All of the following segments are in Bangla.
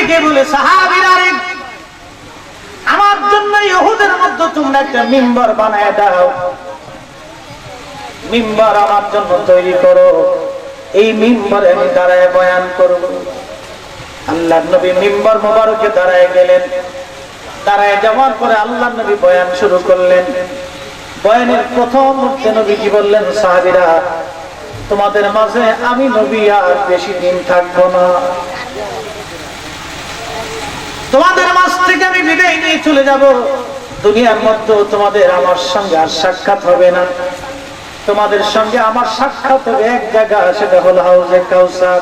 ডেকে বলে, সাহাবীরা রে, আমার জন্য ইহুদের মধ্যে তোমরা একটা মিম্বার বানায় দাও, মিম্বার আমার জন্য তৈরি করো, এই মিম্বরে আমি দাঁড়ায় বয়ান করব। আল্লাহর নবী মিম্বর মোবারকে দাঁড়ায় গেলেন। দাঁড়ায় যাওয়ার পরে আল্লাহর নবী বয়ান শুরু করলেন। বয়ানের প্রথম মুহূর্তে নবীজি বললেন, সাহাবীরা তোমাদের মাঝে আমি নবী আর বেশি দিন থাকবো না, তোমাদের মাঝ থেকে আমি বিদায় নিয়ে চলে যাব। দুনিয়ার মধ্যে তোমাদের আমার সঙ্গে আর সাক্ষাৎ হবে না, তোমাদের সঙ্গে আমার সাক্ষাৎ হবে এক জায়গা, সেটা হলো হাউজে কাউসার।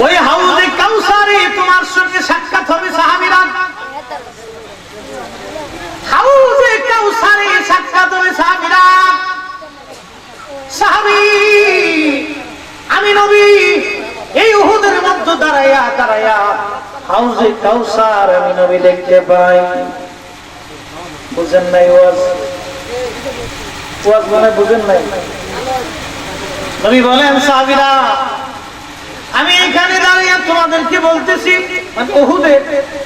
ওই হাউজে কাউসারে তোমার সঙ্গে সাক্ষাৎ হবে সাহাবীরা, হাউজে কাউসারে সাক্ষাৎ হবে সাহাবীরা। সাহাবী আমি নবী এই উহুদের মধ্যে দাঁড়াইয়া দাঁড়াইয়া হাউজে কাউসার আমি নবী দেখতে পাই। বুঝেন নাই? ওয়াজ মানে বুঝেন নাই? নবী বলেন, সাহাবীরা আমি এখানে দাঁড়িয়ে তোমাদেরকে বলতেছি, মানে উহুদের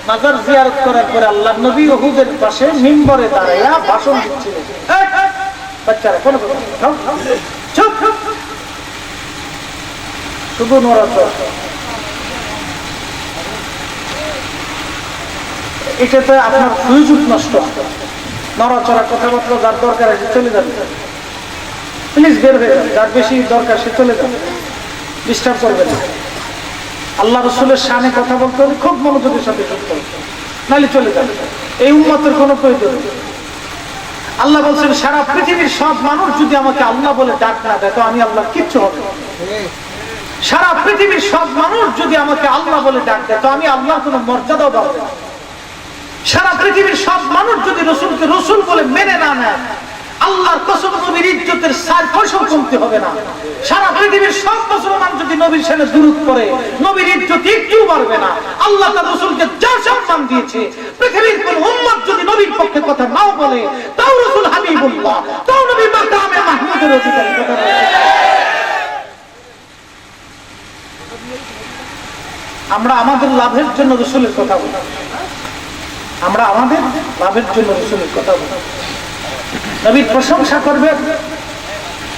মাজার জিয়ারত করার পরে আল্লাহর নবী উহুদের পাশে মিম্বরে দাঁড়াইয়া ভাষণ দিচ্ছিলেন। বাচ্চারা কোন চুপ, শুধু নড়াচড়া, এটাতে আপনার সুযোগ নষ্ট। নড়াচড়া কথাবার্তা যার দরকার আছে চলে যাবে, প্লিজ বের হয়ে যাবে, যার বেশি দরকার সে চলে যাবে, ডিস্টার্ব করবে না। আল্লাহ রসুলের শানে কথা বলতে হলে খুব মনোযোগের সাথে করতে হবে, নাহলে চলে যাবে। এই উম্মতের কোনো প্রয়োজন নেই। আল্লাহ বলছেন, সারা পৃথিবীর সব মানুষ যদি আমাকে আল্লাহ বলে ডাক না দেয় তো আমি আল্লাহ কিচ্ছু হবে। সারা পৃথিবীর সব মানুষ যদি আমাকে আল্লাহ বলে ডাক দেয় তো আমি আল্লাহর কোনো মর্যাদাও পাবো না। সারা পৃথিবীর সব মানুষ যদি রসুলকে রসুল বলে মেনে না নেয়, আল্লাহর কসম নবীর ইজ্জতের 4 পয়সাও কমতে হবে না। সারা পৃথিবীর সব মুসলমান যদি নবীর সামনে দুরূদ পড়ে, নবীর ইজ্জত একটু বাড়বে না। আল্লাহ তার রাসূলকে যা সম্মান দিয়েছে, পৃথিবীর কোন উম্মত যদি নবীর পক্ষে কথা নাও বলে, তাও রাসূল হাবিবুল্লাহ, তাও নবী মাকামে মাহমুদের অধিকারী। কথা আমরা আমাদের লাভের জন্য রাসূলের কথা বলি, আমরা আমাদের লাভের জন্য রাসূলের কথা বলি। নবীর প্রশংসা করবেন,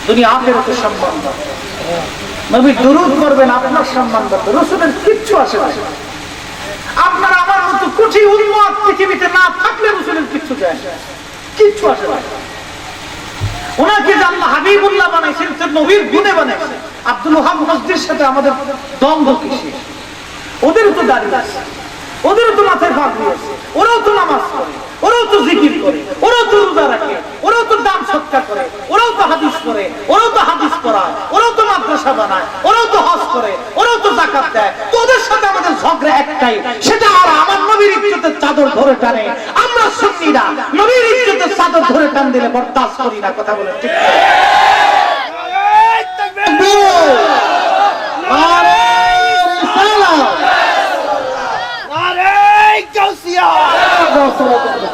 দুনিয়া আখিরাতে সম্মান পাবে। নবীর দুরূদ করবেন, আপনার সম্মান পাবে। রাসূলের কিচ্ছু আসে না। আপনার আমার মতো কোটি উম্মত পৃথিবীতে না থাকলে রাসূলের কিচ্ছু যায় না, কিচ্ছু আসে না। ওনাকে যে আল্লাহ হাবিবুল্লাহ বানাইছেন, নবীর গুণে বানাইছেন। আব্দুল ওহাব মসজিদের সাথে আমাদের দ্বন্দ্ব কিসে? ওদেরও তো দাড়ি আছে, ওদেরও তো মাথায় পাগড়ি আছে, ওরাও তো নামাজ পড়ে, ওরাও তো জিকির করে, ওরাও তো রোজা রাখে, ওরাও তো দান সৎকার করে, ওরাও তো হাদিস পড়ে, ওরাও তো হাদিস পড়ায়, ওরাও তো মাদ্রাসা বানায়, ওরাও তো হজ করে, ওরাও তো যাকাত দেয়। তোদের সাথে আমাদের ঝগড়া একটাই, সেটা আর আমার নবীর ইজ্জতের চাদর ধরে টানে। আমরা সুন্নিরা নবীর ইজ্জতের চাদর ধরে টান দিলে বরদাস্ত করি না। কথা বলেন ঠিক?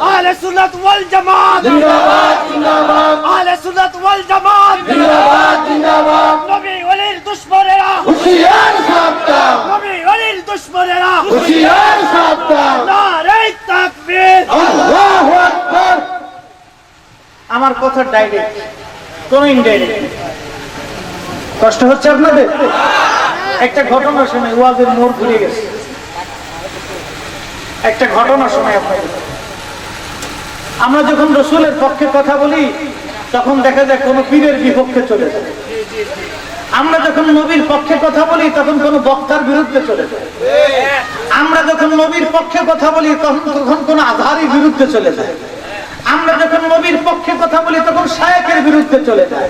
আহলে সুন্নাত ওয়াল জামাত জিন্দাবাদ, জিন্দাবাদ। আহলে সুন্নাত ওয়াল জামাত জিন্দাবাদ, জিন্দাবাদ। নবী ওলির দুশমনেরা হুশিয়ার সাবধান, নবী ওলির দুশমনেরা হুশিয়ার সাবধান। নারে তাকবীর, আল্লাহু আকবার। আমার কথা ডাইরেক্ট, কোন ইনডাইরেক্ট। কষ্ট হচ্ছে আপনাদের? একটা ঘটনা শুনে ওয়াজের মোড় ঘুরে গেছে। একটা ঘটনা শুনে আপনাদের, আমরা যখন রাসূলের পক্ষে কথা বলি তখন দেখা যায় কোন পীরের বিপক্ষে চলে যায়। আমরা যখন নবীর পক্ষে কথা বলি তখন কোন বক্তার বিরুদ্ধে চলে যায়। আমরা যখন নবীর পক্ষে কথা বলি তখন কোন আজহারীর বিরুদ্ধে চলে যায়। আমরা যখন নবীর পক্ষে কথা বলি তখন শায়েখের বিরুদ্ধে চলে যায়।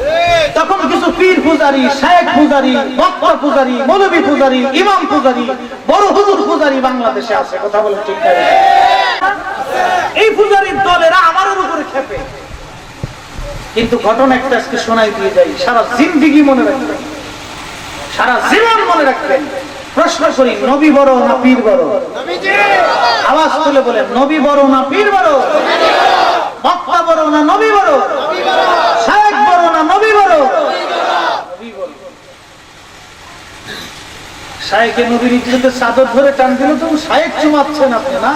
তখন কিছু পীর পূজারী, শায়েখ পূজারী, বক্তা পূজারী, মৌলভী পূজারী, ইমাম পূজারী, বড় হুজুর পূজারী বাংলাদেশে আছে। কথা বলে ঠিক না? এই পূজারীর দলেরা আমাদের উপরে খেপে। কিন্তু ঘটনা একটা আজকে শোনাই দিয়ে যাই, সারা জিন্দেগি মনে রাখবেন, সারা জীবন মনে রাখবেন। প্রশ্ন করি, নবী বড় না পীর বড়? আওয়াজ তুলে বলেন, নবী বড় না পীর বড়? বক্তা বড় না নবী বড়? শায়েখ বড় না নবী বড়? শায়েকে নবীর ইজ্জতের চাদর ধরে টান দিল তো শায়েক চুমাচ্ছেন আপনি না,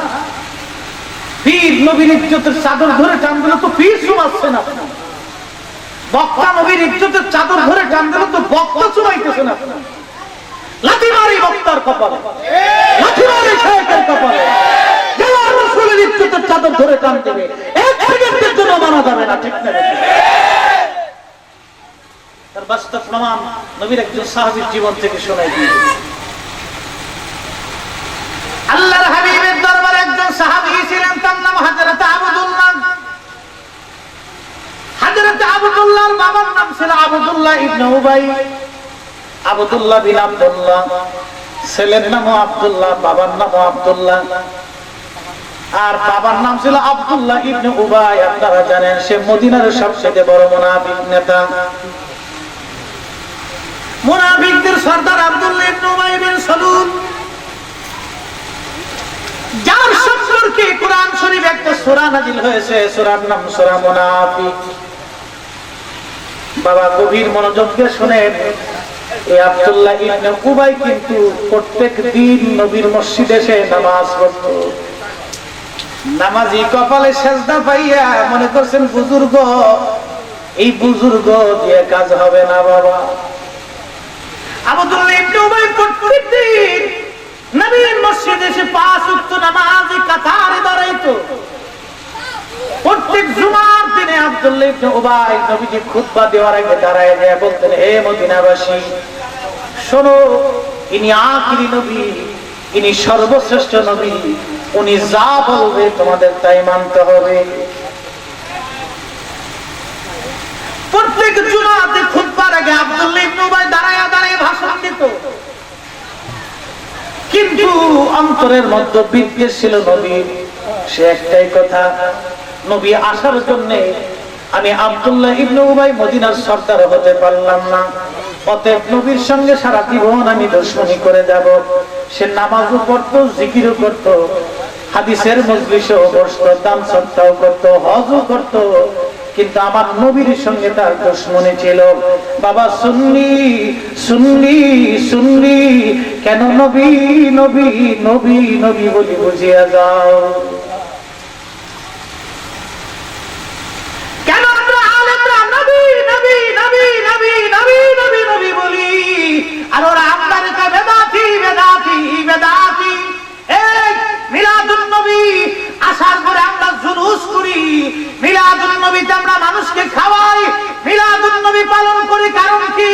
পীর নবীর ইজ্জতের চাদর ধরে টান দিল তো পীর চুমাচ্ছেন আপনি, বক্তা নবীর ইজ্জতের চাদর ধরে টান দিল তো বক্তা চুমাইতেছেন আপনি। লাথি মারি বক্তার কপালে, লাথি মারি শায়েকের কপালে, যারা রাসূলের ইজ্জতের চাদর ধরে টান দেবে এক সেকেন্ডের জন্য মানা যাবে না, ঠিক না? তার বাস্তব প্রমাণ নবীর একজন সাহাবীর জীবন থেকে শোনাই দিয়ে আল্লাহর হাবিবের দরবারে একজন সাহাবী ছিলেন, তার নাম হযরত আবদুল্লাহ। হযরত আবদুল্লাহর বাবার নাম ছিল আবদুল্লাহ ইবনে উবাই, আবদুল্লাহ বিন আব্দুল্লাহ। ছেলের নাম আব্দুল্লাহ, বাবার নাম আব্দুল্লাহ, আর বাবার নাম ছিল আব্দুল্লাহ ইবনে উবাই। আপনারা জানেন সে মদিনার সবচেয়ে বড় মুনাফিক নেতা, মুনাফিকদের সর্দার আব্দুল্লাহ ইবনে উবাই বিন সালুল, যার সম্পর্কে কোরআন শরীফ একটা সূরা নাযিল হয়েছে, সূরার নাম সূরা মুনাফিক। বাবা গভীর মনোযোগ দিয়ে শুনেন, এই আব্দুল্লাহ ইবনে উবাই কিন্তু প্রত্যেক দিন নবীর মসজিদে এসে নামাজ পড়তো। নামাজি কপালে সেজদা পাইয়া মনে করছেন বুজুর্গ, এই বুজুর্গ দিয়ে কাজ হবে না বাবা। আব্দুল্লাহ ইবনে উবাই প্রত্যেক দিন নবীর মসজিদে এসে 5 ওয়াক্ত নামাজে কাতারে দাঁড়াইতো। প্রত্যেক জুমার দিনে আব্দুল্লাহ ইবনে উবাই নবীজি খুতবা দেওয়ার আগে দাঁড়ায় যায় বলতেন, হে মদিনাবাসী শোনো, ইনি আখিরি নবী, ইনি সর্বশ্রেষ্ঠ নবী, উনি যা বলবে তোমাদের তাই মানতে হবে। প্রত্যেক জুমাতে খুতবার আগে আব্দুল্লাহ ইবনে উবাই দাঁড়ায় দাঁড়ায় ভাষণ দিত, কিন্তু অন্তরের মধ্যে বিদ্বেষ ছিল নবীর। সে একটাই কথা, নবী আসার জন্য আমি আব্দুল্লাহ ইবনে উবাই মদিনার সর্দার হতে পারলাম না, অতএব নবীর সঙ্গে সারা জীবন আমি দুশমনি করে যাব। সে নামাজও পড়তো, জিকিরও করতো, হাদিসের মজলিসেও বসতো, দান সদকাও করতো, হজও করতো, কিন্তু আমার নবীর সঙ্গে তার দুশমনি ছিল। বাবা সুন্নি সুন্নি সুন্নি, কেন নবী নবী নবী নবী বলি বুঝিয়া যাও। কেন আমরা আলেমরা নবী নবী নবী নবী নবী নবী নবী বলি, আর ওরা আপনাদের কা বেদাতি বেদাতি বেদাতি। এই মিলাদুন নবী আসার পরে আমরা জুলুস করি, মিলাদুন নবীতে আমরা মানুষকে খাওয়াই, মিলাদুন নবী পালন করি, কারণ কি?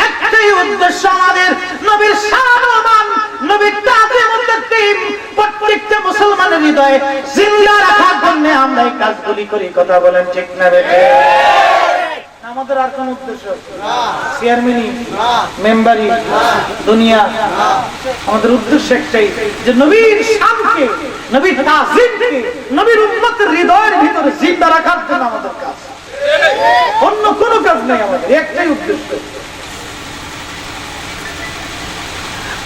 একটাই উদ্দেশ্য আমাদের, নবীর শান নবীর তাজিম ও তাকরীম প্রত্যেকটা মুসলমানের হৃদয়ে জিন্দা রাখার জন্য আমরা এই কাজগুলি করি। কথা বলেন ঠিক না রে? আমাদের আর কোন উদ্দেশ্য না, চেয়ারম্যানি না, মেম্বারি না, দুনিয়া না, আমাদের উদ্দেশ্য একটাই যে নবীর শানকে, নবীর তাজিমকে, নবীর উম্মতের হৃদয়ের ভিতরে জিন্দা রাখার জন্য আমাদের কাজ, অন্য কোনো কাজ নেই, আমাদের একটাই উদ্দেশ্য।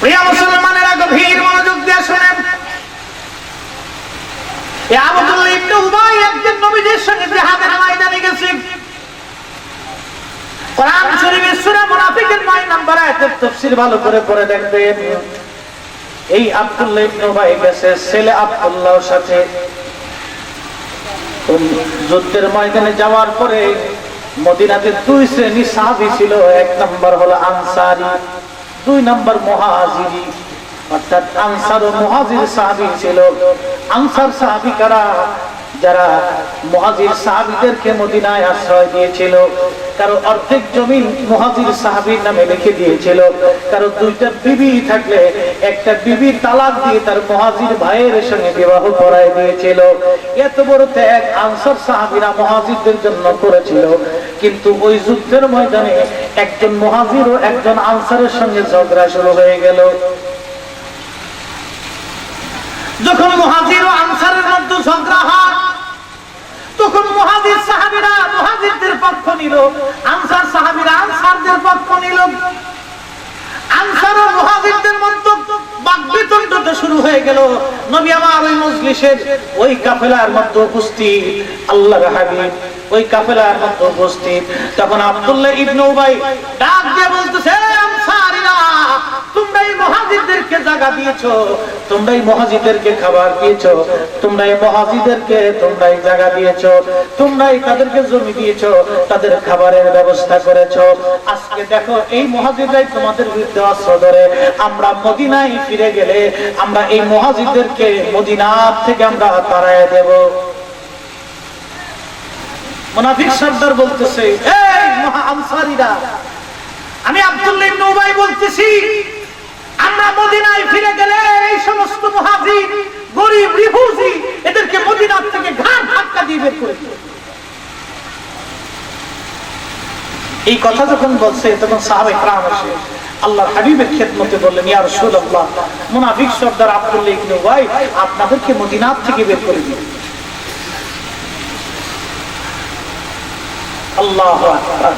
প্রিয় মুসলমানেরা গভীর মনোযোগ দিয়ে শুনেন, এই আব্দুল্লাহ ইবনে উবাই একদিন নবীজির সঙ্গে জিহাদের ময়দানে গেছে। কোরআন শরীফের সূরা মুনাফিকের 9 নম্বর আয়াতের তাফসীর ভালো করে পড়ে দেখবেন। এই আব্দুল্লাহ ইবনে উবাই গেছে ছেলে আব্দুল্লাহর সাথে যুদ্ধের ময়দানে যাওয়ার পরে মদিনাতে 2 শ্রেণীর সাহাবী ছিল। 1 নম্বর হলো আনসারী, 2 নম্বর মুহাজিরি, অর্থাৎ আনসার ও মুহাজির সাহাবী ছিল। আনসার সাহাবী কারা? যারা মুহাজির সাহাবীদেরকে মদিনায় আশ্রয় দিয়েছিল, কারো অর্ধেক জমিন মুহাজির সাহাবীর নামে লিখে দিয়েছিল, কারো 2টা বিবি থাকলে একটা বিবির তালাক দিয়ে তার মুহাজির ভাইয়ের সঙ্গে বিবাহ করায় দিয়েছিল। এত বড় ত্যাগ আনসার সাহাবীরা মুহাজিরদের জন্য করেছিল। কিন্তু ওই যুদ্ধের ময়দানে একজন মুহাজির ও একজন আনসারের সঙ্গে ঝগড়া শুরু হয়ে গেল। যখন মুহাজির ও আনসারের মধ্যে ঝগড়া হয়, তখন মুহাজির সাহাবীরা মুহাজিরদের পক্ষ নিল, আনসার সাহাবীরা আনসারদের পক্ষ নিল। আনসার ও মুহাজিরদের মধ্যে বাকবিতণ্ডা শুরু হয়ে গেল। নবী আমার ওই মজলিসের ওই কাফেলার মধ্যে উপস্থিত, আল্লাহর হাবিব ওই কাফেলার মধ্যে উপস্থিত। তখন আব্দুল্লাহ ইবনে উবাই ডাক দিয়ে বলতেছে, আনসারীরা তোমরা এই মুহাজির জায়গা দিয়েছো, তোমরাই মুহাজিরদেরকে খাবার দিয়েছো, তোমরাই মুহাজিরদেরকে তোমরাই জায়গা দিয়েছো, তোমরাই তাদেরকে জমি দিয়েছো, তাদের খাবারের ব্যবস্থা করেছো। আজকে দেখো এই মুহাজিররাই তোমাদের বিরুদ্ধে অস্ত্র ধরে। আমরা মদিনায় ফিরে গেলে আমরা এই মুহাজিরদেরকে মদিনা থেকে আমরা তাড়ায় দেব। মুনাফিক সর্দার বলতেছে, এই মহা আনসারীরা, আমি আব্দুল্লাহ ইবনে উবাই বলতেছি, আমরা মদিনায় ফিরে গেলে এই সমস্ত মুহাজির গরীব রিফিউজি এদেরকে মদিনা থেকে ঘাট ধাক্কা দিয়ে বের করে দিবে। এই কথা যখন বলছে তখন সাহাবায়ে কেরাম এসে আল্লাহর হাবিবের খেদমতে বললেন, ইয়া রাসূলুল্লাহ, মুনাফিক সর্দার আব্দুল্লাহ ইবনে উবাই আপনাদেরকে মদিনা থেকে বের করে দিবে। আল্লাহু আকবার।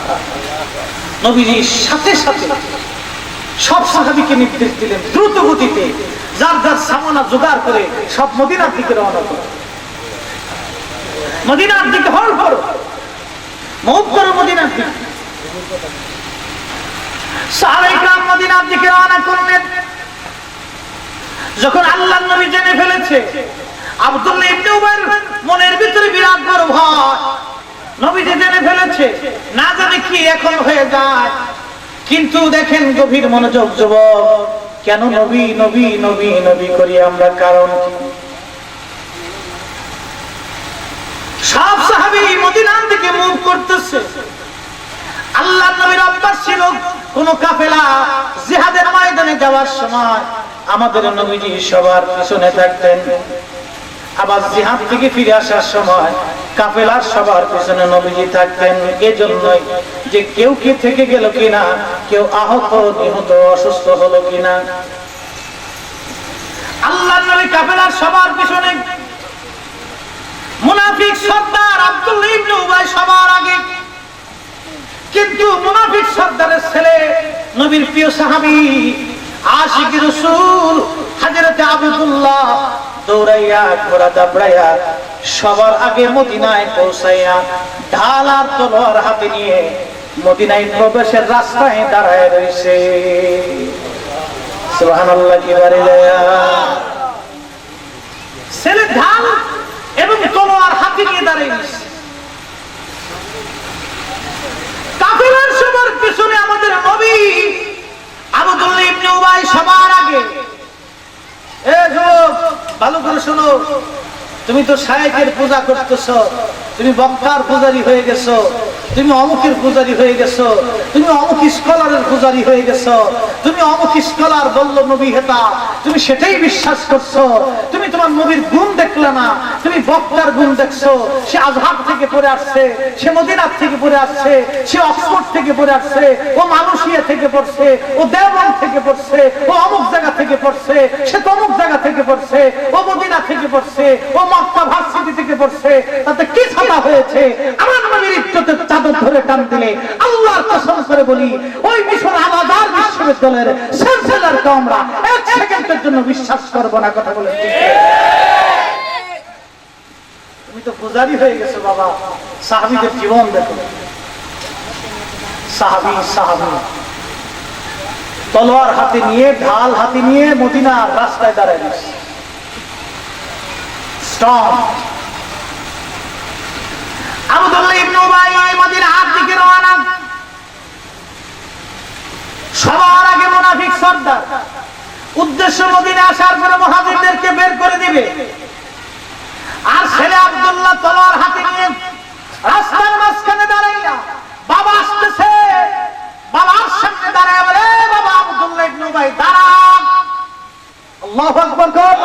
নবীজির সাথে সাথে সব সাহাবীকে নির্দেশ দিলেন দ্রুত গতিতে যার যার সামানা জোগাড় করে সব মদিনার দিকে রওনা করো, মদিনার দিকে হল করো, মুভ করো মদিনার দিকে। সাহাবায়ে কেরাম মদিনার দিকে রওনা করলেন। যখন আল্লাহর নবী জেনে ফেলেছে আব্দুল্লাহ ইবনে উবাইর মনের ভিতরে বিরাট বড় ভয়, নবীজি জেনে ফেলেছে, না জানে কি এখন হয়ে যায়। কিন্তু দেখেন গভীর মনোযোগ যুবক, কেন নবী নবী নবী নবী করি আমরা, কারণ সব সাহাবী মদিনার দিকে মুভ করতেছে। আল্লাহর নবীর অভ্যাস ছিল কোন কাফেলা জিহাদের ময়দানে যাওয়ার সময় আমাদের নবীজি সবার পিছনে থাকতেন, আবার জিহাদ থেকে ফিরে আসার সময় কাফেলার সবার পিছনে নবীজি থাকতেন। এজন্যই যে কেউ কি থেকে গেল কিনা, কেউ আহত নিহত অসুস্থ হলো কিনা। আল্লাহর নবী কাফেলার সবার পিছনে, মুনাফিক সর্দার আব্দুল্লাহ ইবনে উবাই সবার আগে। কিন্তু মুনাফিক সর্দারের ছেলে নবীর প্রিয় সাহাবী আশিক রাসূল হযরত আব্দুল্লাহ দৌড়াইয়া ঘোড়া দাবড়াইয়া সবার আগে মদিনায় পৌঁছাইয়া ঢাল আর তলোয়ার হাতে নিয়ে মদিনায় প্রবেশের রাস্তায় দাঁড়ায় রয়েছে। সুবহানাল্লাহ কি বারে যায়। ছেলে ঢাল এবং তলোয়ার হাতে নিয়ে দাঁড়িয়ে রয়েছে। কাফেলার সবার পিছনে আমাদের নবী আব্দুল্লাহ ইবনে উবাই সবার আগে। এ যুবক, ভালো করে শোনো, তুমি তো শায়েখের পূজা করতেছো, তুমি বক্তার পূজারি হয়ে গেছো, তুমি অমুকের পূজারি হয়ে গেছো, তুমি অমুক স্কলারের পূজারি হয়ে গেছো, তুমি অমুক স্কলার বলল নবী হেতা, তুমি সেটাই বিশ্বাস করছো। তুমি তোমার নবীর গুণ দেখলে না, তুমি বক্তার গুণ দেখছো। সে আজহার থেকে পড়ে আসছে, সে মদিনার থেকে পড়ে আসছে, সে অক্সফোর্ড থেকে পড়ে আসছে, ও মালয়েশিয়া থেকে পড়ছে, ও দেওবন্দ থেকে পড়ছে, ও অমুক জায়গা থেকে পড়ছে, সে তমুক জায়গা থেকে পড়ছে, ও মদিনা থেকে পড়ছে, ও মক্কা ভার্সিটি থেকে পড়ছে। তাতে কি ছাতা হয়েছে? আমার নবীর ইজ্জতের চাদর ধরে টান দিলে আল্লাহর কসম করে বলি, ওই মিশর আলাদার বিশ্ববিদ্যালয়ের চ্যান্সেলরকে আমরা এক সেকেন্ডের জন্য বিশ্বাস করব না। কথা বলে তুমি তো পূজারি হয়ে গেছো বাবা। সাহাবীদের জীবন দেখো, সাহাবী সাহাবী তলোয়ার হাতে নিয়ে ঢাল হাতে নিয়ে মদিনার রাস্তায় দাঁড়ায় গেছে। স্ট্রং। আব্দুল্লাহ ইবনে উবাই মদিনার দিকে রওনা। সবার আগে মুনাফিক সর্দার, উদ্দেশ্য মদিনা আসার পরে মুহাজিরদেরকে বের করে দিবে। আর ছেলে আব্দুল্লাহ তলোয়ার হাতে নিয়ে রাস্তার মাঝখানে দাঁড়াইয়া বাবা আসতেছে, বাবার সামনে দাঁড়ায় বলে, বাবা আব্দুল্লাহ ইবনে উবাই দাঁড়া। আল্লাহু আকবার।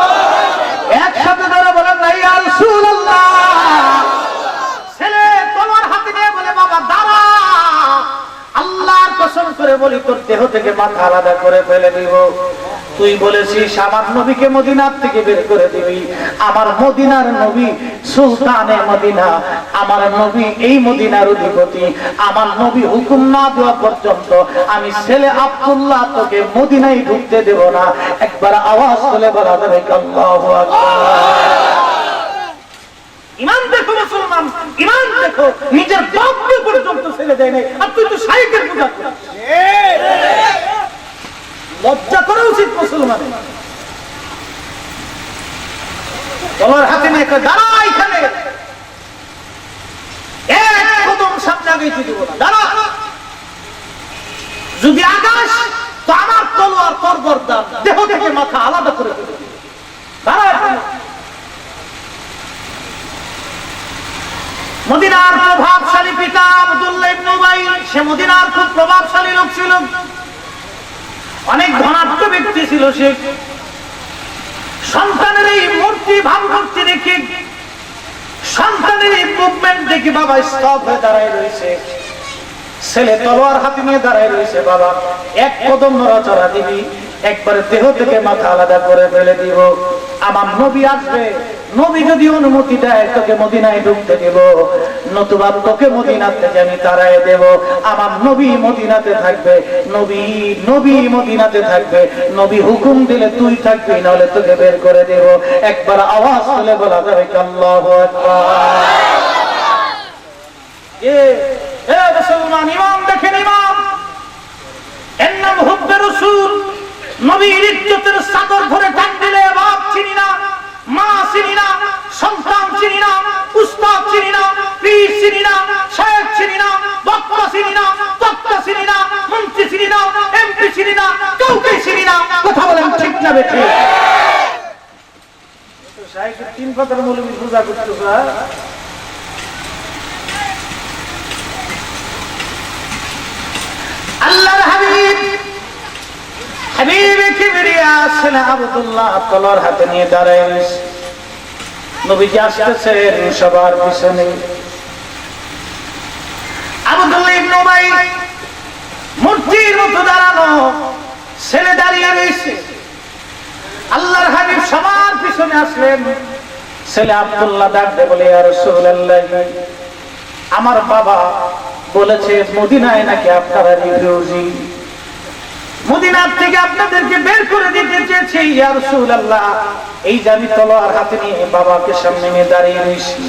একসাথে ধরে বলেন ইয়া রাসূলুল্লাহ। ছেলে তলোয়ার হাতে নিয়ে বলে, বাবা দাঁড়া। আল্লাহর কসম করে বলি, তোর দেহ থেকে মাথা আলাদা করে ফেলে দিব। তুই বলেছিস আমার নবীকে মদিনার থেকে বের করে দিবি। আমার মদিনার নবী সুলতানে মদিনা, আমার নবী এই মদিনার অধিপতি। আমার নবী হুকুম না দেওয়া পর্যন্ত আমি ছেলে আব্দুল্লাহ তোকে মদিনায় ঢুকতে দেব না। একবার আওয়াজ তুলে বলা যাবে আল্লাহু আকবার। ইমান দেখো মুসলমান, ইমান দেখো, নিজের বাপকে পর্যন্ত ছেড়ে দেয় নাই, আর তুই তো শাইখের পূজা করছিস। লজ্জা করা উচিত মুসলমানের। তলোয়ার হাতে নিয়ে দাঁড়া, এখানে এক কদম সামনে আগাইতে দিব না, দাঁড়া। যদি আগাস তো আমার তলোয়ার তোর গর্দান দেহ থেকে মাথা আলাদা করে দেবে। দাঁড়া। মদিনার প্রভাবশালী পিতা আব্দুল্লাহ ইবনে উবাই, সে মদিনার খুব প্রভাবশালী লোক ছিল, অনেক ধনাঢ্য ব্যক্তি ছিল। সে সন্তানের এই মূর্তি ভাবমূর্তি দেখে, সন্তানের এই মুভমেন্ট দেখে বাবা স্তব্ধ হয়ে দাঁড়ায় রয়েছে। ছেলে তলোয়ার হাতে নিয়ে দাঁড়ায় রয়েছে। বাবা এক কদম নড়াচড়া দিবি, একবারে দেহ থেকে মাথা আলাদা করে ফেলে দিব। আমার নবী আসবে, নবী যদি অনুমতি দেয় তোকে মদিনায় ঢুকতে দেব, নতুবা তোকে মদিনা থেকে আমি তাড়ায় দেব। আমার নবী মদিনাতে থাকবে, নবী মদিনাতে থাকবে। নবী হুকুম দিলে তুই থাকবি, নাহলে তোকে বের করে দেব। একবার আওয়াজ তুলে বলা যাবে আল্লাহু আকবার। মুসলমান ইমাম দেখেন, ইমাম এর নাম হুব্বে রাসূল। নবীর ইজ্জতের চাদর ধরে টান দিলে বাপ চিনি না, মা চিনি না, সন্তান চিনি না, উস্তাদ চিনি না, পীর চিনি না, শেখ চিনি না, বক্তা চিনি না, তক্তা চিনি না, মন্ত্রী চিনি না, এমপি চিনি না, কাউকে চিনি না। কথা বলেন ঠিক না বেঠিক? সাহেবের তিন কথার মৌলবী পূজা করতেছে। আল্লাহর হাবিব কিবরিয়া ছেলে আব্দুল্লাহ তলোয়ার হাতে নিয়ে দাঁড়ায় রয়েছে। নবীজি আসতেছেন সবার পিছনে। আব্দুল্লাহ ইবনে উবাই মূর্তির মতো দাঁড়ানো, ছেলে দাঁড়িয়ে রয়েছে। আল্লাহর হাবিব সবার পিছনে আসলেন। ছেলে আব্দুল্লাহ ডাকতে বলে, ইয়া রাসূলুল্লাহ, আমার বাবা বলেছে মদিনায় নাকি আপনারা রিফিউজি, মদিনার থেকে আপনাদেরকে বের করে দিতে চেয়েছে। ইয়া রাসূলুল্লাহ, এই যে আমি তলোয়ার হাতে নিয়ে বাবাকে সামনে নিয়ে দাঁড়িয়ে রয়েছি,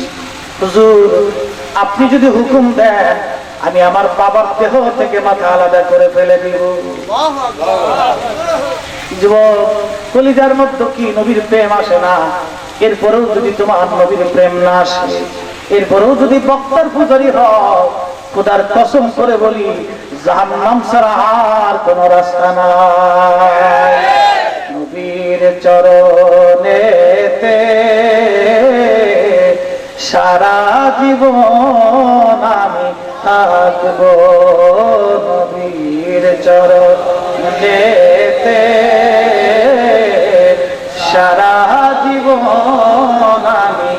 হুজুর আপনি যদি হুকুম দেন আমি আমার বাবার দেহ থেকে মাথা আলাদা করে ফেলে দিব। যুবক, কলিজার মধ্যে কি নবীর প্রেম আসে না? এরপরেও যদি তোমার নবীর প্রেম না আসে, এরপরেও যদি বক্তার পূজারি হও, খোদার কসম করে বলি জাহান্নাম ছাড়া আর কোন রাস্তা নাই। নবীর চরণেতে সারা জীবন আমি থাকবো, নবীর চরণেতে সারা জীবন আমি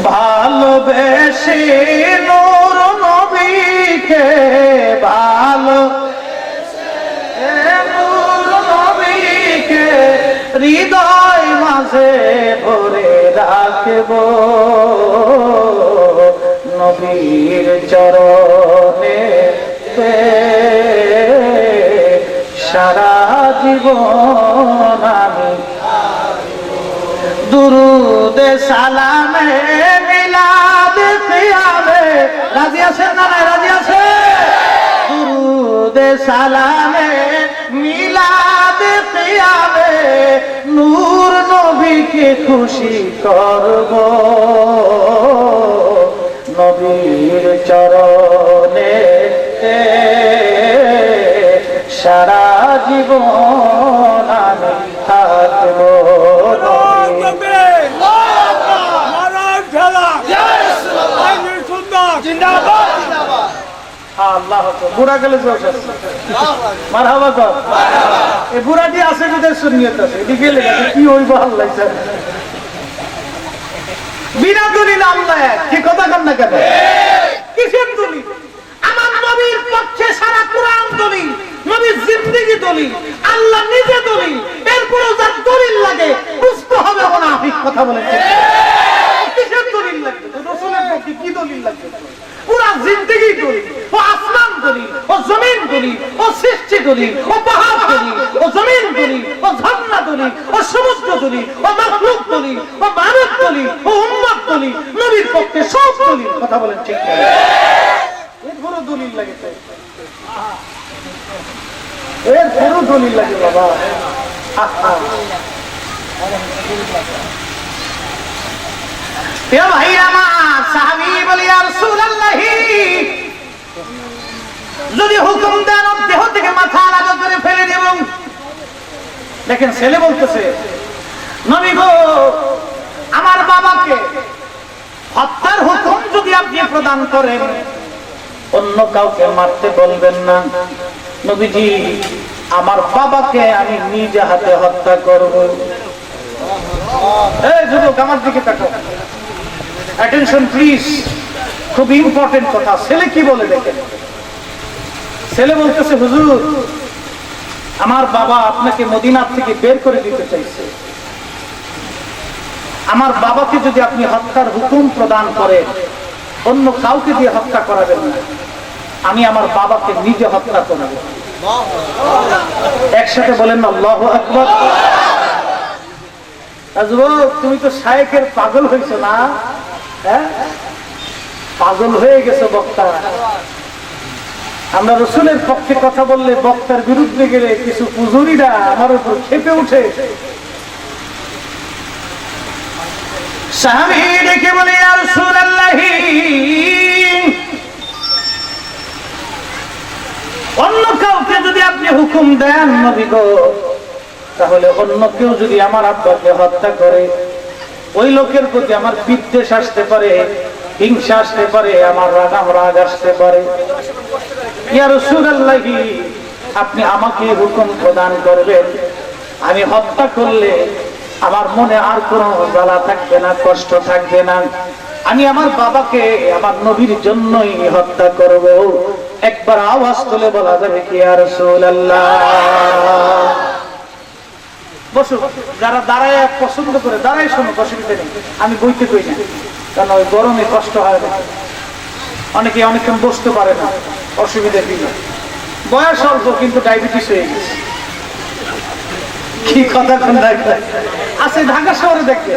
ভালোবেসে নূর নবীকে, ভালোবেসে নূর নবীকে হৃদয় মাঝে ভরে রাখবো, নবীর চরণেতে সারা জীবন আমি দুরুদে সালামে মিলাদ কিয়ামে। রাজি আছেন না? নাই রাজি আছে? দুরুদে সালামে মিলাদ কিয়ামে নূর নবীকে খুশি করব, নবীর চরণে সারা জীবন আমি থাকবো। বুড়া গেলে মারহাবা কর। এই বুড়াটি আছে বিদের সুন্নিয়ত আছে, এদিকে লেগে কি হইব আল্লাহ জানে। বিনা দলিল আল্লাহ কি কথা কন না কেন? কিসের দলিল? আমার নবীর পক্ষে সারা কোরআন দলিল, নবীর জিন্দেগি দলিল, আল্লাহ নিজে দলিল। এরপরও যার দলিল লাগে বুঝতে হবে মুনাফিক। কথা বলেছে কিসের দলিল লাগবে? রাসূলের পক্ষে কি দলিল লাগবে? পুরা জিন্দেগি দলিল, ও আসমান দলিল, ও জমিন দলিল, ও সৃষ্টি দলিল, ও পাহাড় দলিল, ও জমিন দলিল, ও ঝর্ণা দলিল, ও সমুদ্র দলিল, ও মাখলুক দলিল, ও মানব দলিল, ও উম্মত দলিল, নবীর পক্ষে সব দলিল। কথা বলেন ঠিক না? এরপরও দলিল লাগে। এর কোনো দলিল লাগে বাবা। ভাইরা আমার সাহাবী বলি ইয়া রাসূলুল্লাহ, যদি হুকুম দেন দেহ থেকে মাথা আলাদা করে ফেলে দেব। দেখেন ছেলে বলতেছে, নবী গো, আমার বাবাকে হত্যার হুকুম যদি আপনি প্রদান করেন, অন্য কাউকে মারতে বলবেন না। নবীজি, আমার বাবাকে আমি নিজে হাতে হত্যা করব। এই যুবক আমার দিকে তাকাও, অ্যাটেনশন প্লিজ, খুব ইম্পর্টেন্ট কথা। ছেলে কি বলে দেখেন। ছেলে বলতেছে, হুজুর, আমার বাবা আপনাকে মদিনা থেকে বের করে দিতে চাইছে। আমার বাবাকে যদি আপনি হত্যার হুকুম প্রদান করেন, অন্য কাউকে দিয়ে হত্যা করাবেন না, আমি আমার বাবাকে নিজে হত্যা করব। একসাথে বলেন আল্লাহু আকবার। যুবক, তুমি তো শায়েখের পাগল হয়েছো না? হ্যাঁ, পাগল হয়ে গেছো বক্তা। আমরা রসুলের পক্ষে কথা বললে বক্তার বিরুদ্ধে গেলে কিছু পুজুরিরা আমার উপর খেপে উঠে। সাহাবী ডেকে বলে, ইয়া রাসূলুল্লাহ, অন্য কাউকে যদি আপনি হুকুম দেন নবী গো, তাহলে অন্য কেউ যদি আমার আব্বাকে হত্যা করে, ওই লোকের প্রতি আমার বিদ্বেষ আসতে পারে, হিংসা আসতে পারে, আমার রাগ আসতে পারে। ইয়া রাসূলুল্লাহ, আপনি আমাকে হুকুম প্রদান করবেন, আমি হত্যা করলে আমার মনে আর কোনো জ্বালা থাকবে না, কষ্ট থাকবে না। আমি আমার বাবাকে আমার নবীর জন্যই হত্যা করব। একবার আওয়াজ তুলে বলা যাবে কি ইয়া রাসূলুল্লাহ? বসো, যারা দাঁড়ায় পছন্দ করে দাঁড়ায় শোনো, অসুবিধা নেই, আমি বইতে কই না, কারণ ওই গরমে কষ্ট হয় না। অনেকে অনেকক্ষণ বসতে পারে না, অসুবিধা নেই। বয়স অল্প কিন্তু ডায়াবেটিস হয়ে গেছে। কি কথা আছে ঢাকা শহরে দেখবে,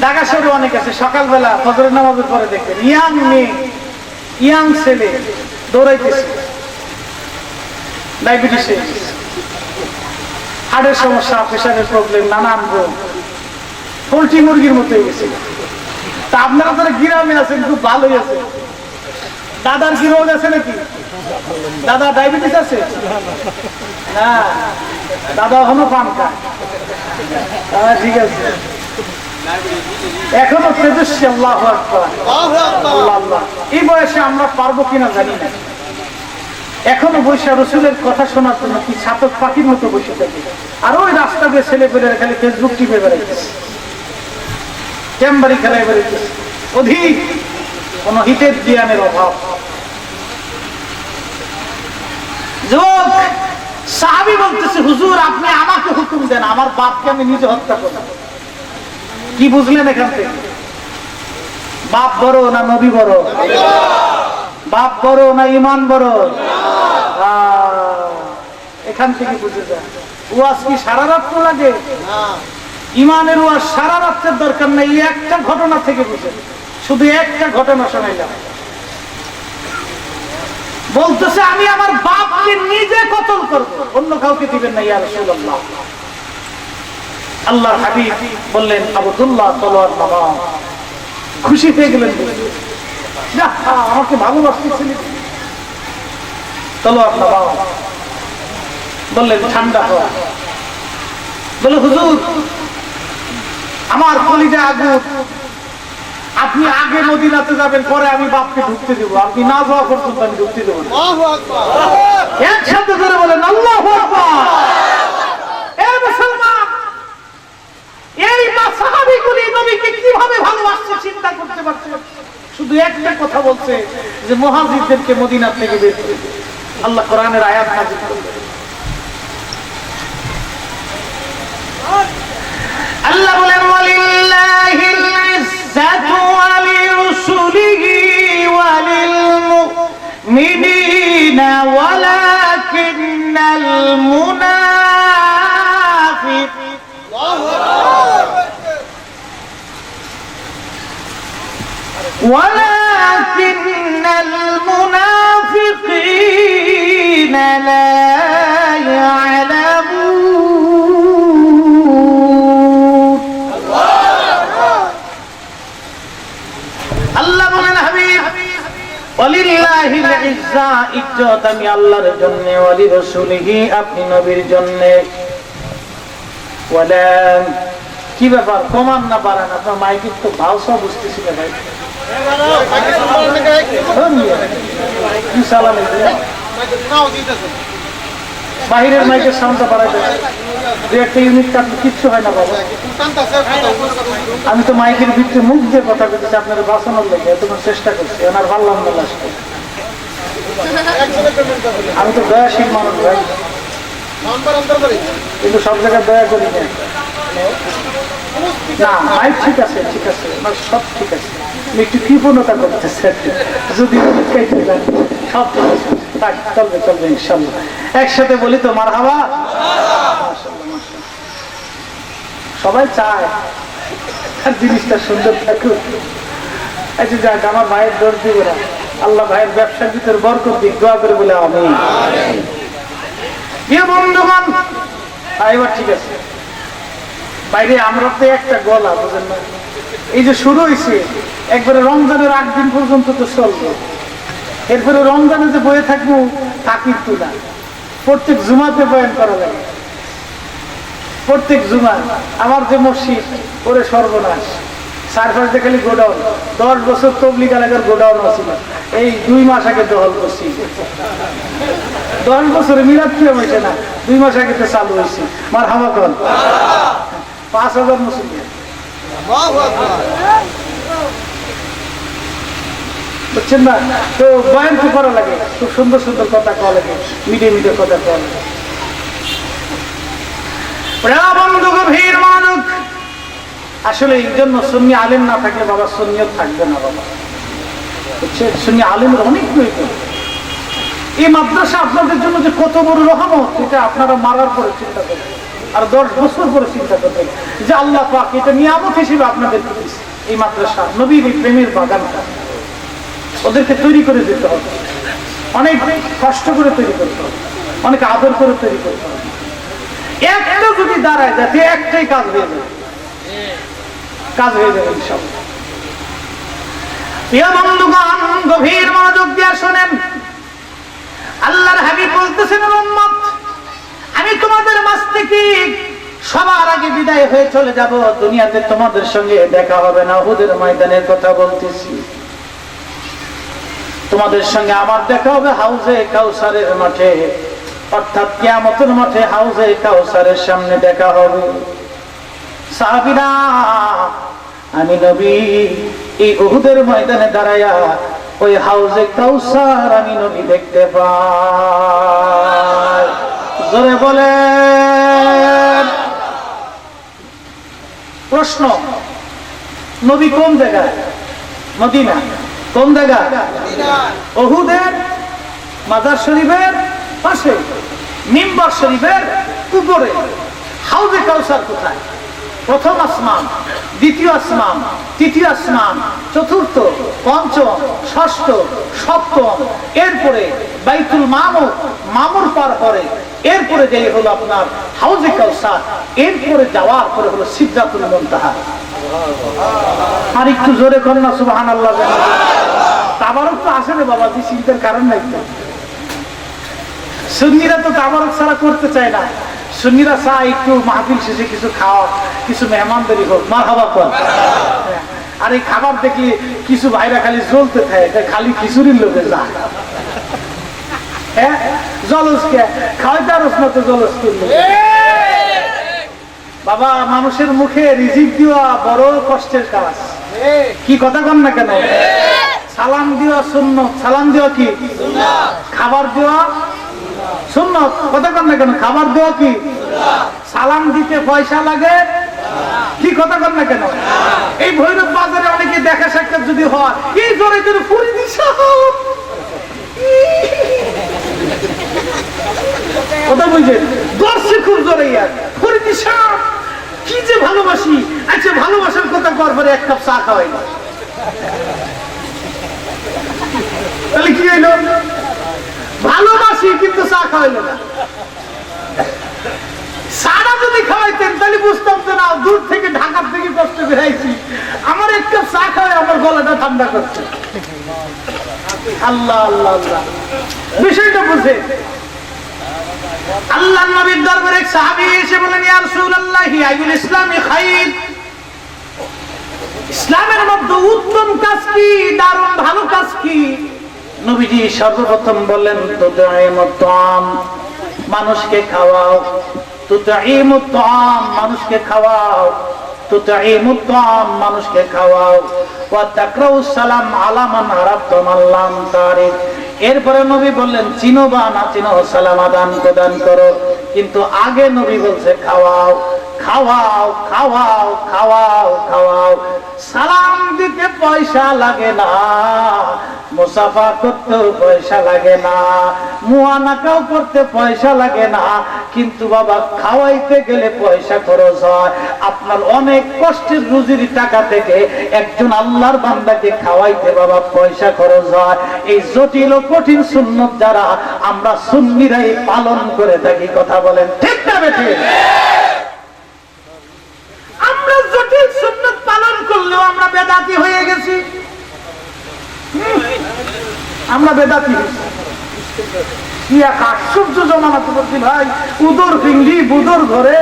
ঢাকা শহরে অনেক আছে, সকালবেলা ফজরের নামাজের পরে দেখবেন ইয়াং মেয়ে, ইয়াং ছেলে দৌড়াইতেছে, ডায়াবেটিস হয়ে গেছে, হার্টের সমস্যা, প্রেশারের প্রবলেম, নানান রোগ, পোল্ট্রি মুরগির মতো হয়ে গেছে। তা আপনারা যারা গ্রামে আছেন খুব ভালোই আছে। দাদার কি রোগ আছে নাকি? দাদা ডায়াবেটিস আছে না? দাদা এখনো পান খায়? ঠিক আছে, এখনো তেজস্বী। আল্লাহু আকবার, আল্লাহ আল্লাহ। এই বয়সে আমরা পারবো কিনা জানি না। এখনো বৈশা রসুলের কথা শোনার জন্য কি ছাতক পাখির মতো বসে থাকে। আর ওই রাস্তা দিয়ে ছেলে পেলে খালি ফেসবুক টিপে বেড়াইতেছে, চেম্বারি খেলায় বেড়াইতেছে। অধিক কোন হিতের জ্ঞানের অভাব। যুবক সাহাবী বলতেছে, হুজুর, আপনি আমাকে হুকুম দেন, আমার বাপকে আমি নিজে হত্যা করব। কি বুঝলেন এখান থেকে? বাপ বড় না নবী বড়? বাপ বড় না ঈমান বড়? এখান থেকে বুঝে যায়। ওয়াজ কি সারা রাত লাগে? ঈমানের ওয়াজ সারা রাতের দরকার নেই, একটা ঘটনা থেকে বুঝে। শুধু একটা ঘটনা শোনাইলাম। বলতেছে, আমি আমার বাপকে নিজে কতল করব, অন্য কাউকে দিবেন না ইয়া রাসূলুল্লাহ। আল্লাহর হাবিব বললেন, আব্দুল্লাহ তলোয়ার নামা। খুশি হয়ে গেলেন, আমাকে ভালোবাসতেছিলেন, তলোয়ার নামা। বললেন, ঠান্ডা হওয়া। বলে, হুজুর, আমার কলিজা আগুন, আপনি আগে মদিনাতে যাবেন, পরে আমি বাপকে ঢুকতে দেবো, আপনি না যাওয়া পর্যন্ত আমি ঢুকতে দেবো না। একসাথে করে বলেন আল্লাহু আকবার। এই মুসলমান, এই সাহাবীগুলি নবীকে কিভাবে ভালোবাসছে চিন্তা করতে পারছে। শুধু একটা কথা বলছে যে মুহাজিরদেরকে মদিনা থেকে বের করে দিন। আল্লাহ কোরআনের আয়াত নাযিল করলেন। আল্লাহ বলেন, ওয়ালিল্লাহিল ইজ্জাতু ওয়া লিরুসুলিহি ওয়া লিল মুমিনিনা ওয়ালাকিন্নাল মুনাফিক ولكن المنافقين الذين لا يعلمون আল্লাহ বলেন হাবিব ওয়ালিল্লাহিল ইজ্জা ইজ্জত আমি আল্লাহর জন্য ওয়ালি রাসূলিহি আপনি নবীর জন্য ওয়ালা কি ব্যাপার কমান না পারেন আপনার মাইকের তো ভাও সব বুঝতেছি না ভাই কি সালাম বাহিরের মাইকের সাউন্ডটা বাড়াই দেয় দু একটা ইউনিট কাটলে কিচ্ছু হয় না বাবা আমি তো মাইকের ভিতরে মুখ দিয়ে কথা বলতেছি আপনারা বাঁচানোর লেগে তোমার চেষ্টা করছি ওনার ভাল্লাম না লাস্টে আমি তো দয়াশীল মানুষ ভাই কিন্তু সব জায়গায় দয়া করি না না মাইক ঠিক আছে আমার সব ঠিক আছে আমি একটু কৃপণতা করতেছি যদি সব চলবে ইনশাল্লাহ একসাথে বলি তো মারহাবা সবাই চায় আর জিনিসটা সুন্দর থাকুক আচ্ছা যাক আমার ভাইয়ের দোষ দিব না আল্লাহ ভাইয়ের ব্যবসার ভিতরে বরকত দিক দোয়া করে বলে আমি বন্ধুগণ এবার ঠিক আছে বাইরে আমরা তো একটা গলা বুঝেন না এই যে শুরু হয়েছে একবারে রমজানের 8 দিন পর্যন্ত তো চলবে এরপরে রমজানে যে বয়ে থাকবো থাকির তুলা প্রত্যেক জুমাতে বয়ান করা লাগে প্রত্যেক জুমা আমার যে মসজিদ ওরে সর্বনাশ চারপাশে খালি গোডাউন 10 বছর তবলিগ এলাকার গোডাউন ছিল এই 2 মাস আগে দখল করছি 10 বছরে মিলাদ কি হয়েছে না 2 মাস আগে তো চালু হয়েছে মারহাবা কল 5000 মুসলিম বুঝছেন না তো বয়ান তো করা লাগে খুব সুন্দর সুন্দর কথা কওয়া লাগে মিডিয়া কথা কওয়া লাগে বন্ধু গভীর মানব আসলে এই জন্য সুন্নি আলেম না থাকলে বাবা সুন্নিয়ত থাকবে না বাবা বুঝছে সুন্নি আলেমের অনেক প্রয়োজন এই মাদ্রাসা আপনাদের জন্য যে কত বড় রহমত এটা আপনারা মারার পরে চিন্তা করবেন আর 10 বছর পরে চিন্তা করবেন যে আল্লাহ পাক এটা নিয়ামত হিসেবে আপনাদের দিয়েছে এই মাদ্রাসা নবীর প্রেমের বাগানটা ওদেরকে তৈরি করে দিতে হবে অনেক কষ্ট করে তৈরি করতে হবে অনেক আদর করে তৈরি করতে হবে একটা যদি দাঁড়ায় যাতে একটাই কাজ হয়ে যাবে ইনশাআল্লাহ প্রিয় বন্ধুগণ গভীর মনোযোগ দিয়ে শুনেন আল্লাহর হাবিব বলতেছেন উম্মত আমি তোমাদের মাঝ থেকে সবার আগে বিদায় হয়ে চলে যাব দুনিয়াতে তোমাদের সঙ্গে দেখা হবে না উহুদের ময়দানের কথা বলতেছি তোমাদের সঙ্গে আমার দেখা হবে হাউজে কাউসারের মাঠে অর্থাৎ কিয়ামতের মাঠে হাউজে কাউসারের সামনে দেখা হবে সাহাবীরা আমি নবী এই উহুদের ময়দানে দাঁড়ায়া ওই হাউজে কাউসার আমি নবী দেখতে পাই জোরে বলেন প্রশ্ন নবী কোন জায়গায় মদিনা কোন জায়গা উহুদের মাজার শরীফের পাশে মিম্বার শরীফের উপরে হাউজে কাউসার কোথায় প্রথম আসমান দ্বিতীয় আসমান তৃতীয় আসমান চতুর্থ পঞ্চম ষষ্ঠ সপ্তম এরপরে বাইতুল মামুর পার করে এরপরে যেই হলো আপনার হাউজে কাউসার এরপরে যাওয়ার পরে হলো সিদরাতুল মুনতাহা আর একটু জোরে করেন না সুবহানাল্লাহ তাবারক তো আসে রে বাবা তুই চিন্তার কারণ নাই তো সুন্নিরা তো তাবারক ছাড়া করতে চায় না সুন্নিরা চায় একটু মাহফিল শেষে কিছু খাওয়া কিছু মেহমানদারি হোক মারহাবা কর আর এই খাবার দেখলে কিছু ভাইরা খালি জ্বলতে থাকে খালি খিচুড়ির লোকে যায় হ্যাঁ জলসকে খাওয়াইতে আর না তো জলস করলে বাবা মানুষের মুখে রিজিক দেওয়া বড় কষ্টের কাজ কি কথা কন না কেন সালাম দেওয়া সুন্নাত সালাম দেওয়া কি খাবার দেওয়া সুন্নাত কথা কন না কেন খাবার দেওয়া কি সালাম দিতে পয়সা লাগে কি কথা কন না কেন এই ভৈরব বাজারে অনেকে দেখা সাক্ষাৎ যদি হয় এই জোরে জোরে ফুরি দিস কথা বুঝছেন দর্শে খুব জোরে ফুরি দিস কি যে ভালোবাসি আচ্ছা ভালোবাসার কথা কর পরে এক কাপ চা খাওয়াই না তাহলে কি হইল ভালোবাসি কিন্তু চা খাওয়াইলো না। সারা যদি খাওয়াইতেন তাহলে বুঝতাম যে না, দূর থেকে ঢাকার থেকে কষ্ট বেড়াইছি, আমার এক কাপ চা খাওয়াই আমার গলাটা ঠান্ডা করছে। আল্লাহ আল্লাহ আল্লাহ, বিষয়টা বুঝে আল্লাহ নবীর দরবারে এক সাহাবী এসে বলেন, ইয়া রাসূলুল্লাহ আইয়ুল ইসলামি খায়র, ইসলামের মধ্যে উত্তম কাজ কি, দারুণ ভালো কাজ কি? নবীজি সর্বপ্রথম বললেন, তুতঈমুত তাআম, মানুষকে খাওয়াও। তুতঈমুত তাআম, মানুষকে খাওয়াও। তুতঈমুত তাআম, মানুষকে খাওয়াও। ওয়া তাকরাউস সালাম আলা মান আরাফতা মান লাম তারিফ। এরপরে নবী বললেন, চিনো বা না চিনো সালাম আদান প্রদান করো, কিন্তু আগে নবী বলছে খাওয়াও খাওয়াও খাওয়াও খাওয়াও খাওয়াও। সালাম দিতে পয়সা লাগে না, মুসাফা করতেও পয়সা লাগে না, মুআনাকাও করতে পয়সা লাগে না, কিন্তু বাবা খাওয়াইতে গেলে পয়সা খরচ হয়। আপনার অনেক কষ্টের রুজির টাকা থেকে একজন আল্লাহর বান্দাকে খাওয়াইতে বাবা পয়সা খরচ হয়। এই জটিল ও কঠিন সুন্নত যারা আমরা সুন্নিরাই পালন করে থাকি, কথা বলেন ঠিক না বেঠিক? আমরা জটিল সুন্নত পালন করলেও আমরা বেদাতি হয়ে গেছি। আমরা বেদাতি কি এক আশ্চর্য জমানাতে বলছি ভাই, উদর পিঙ্গি বুদর ঘরে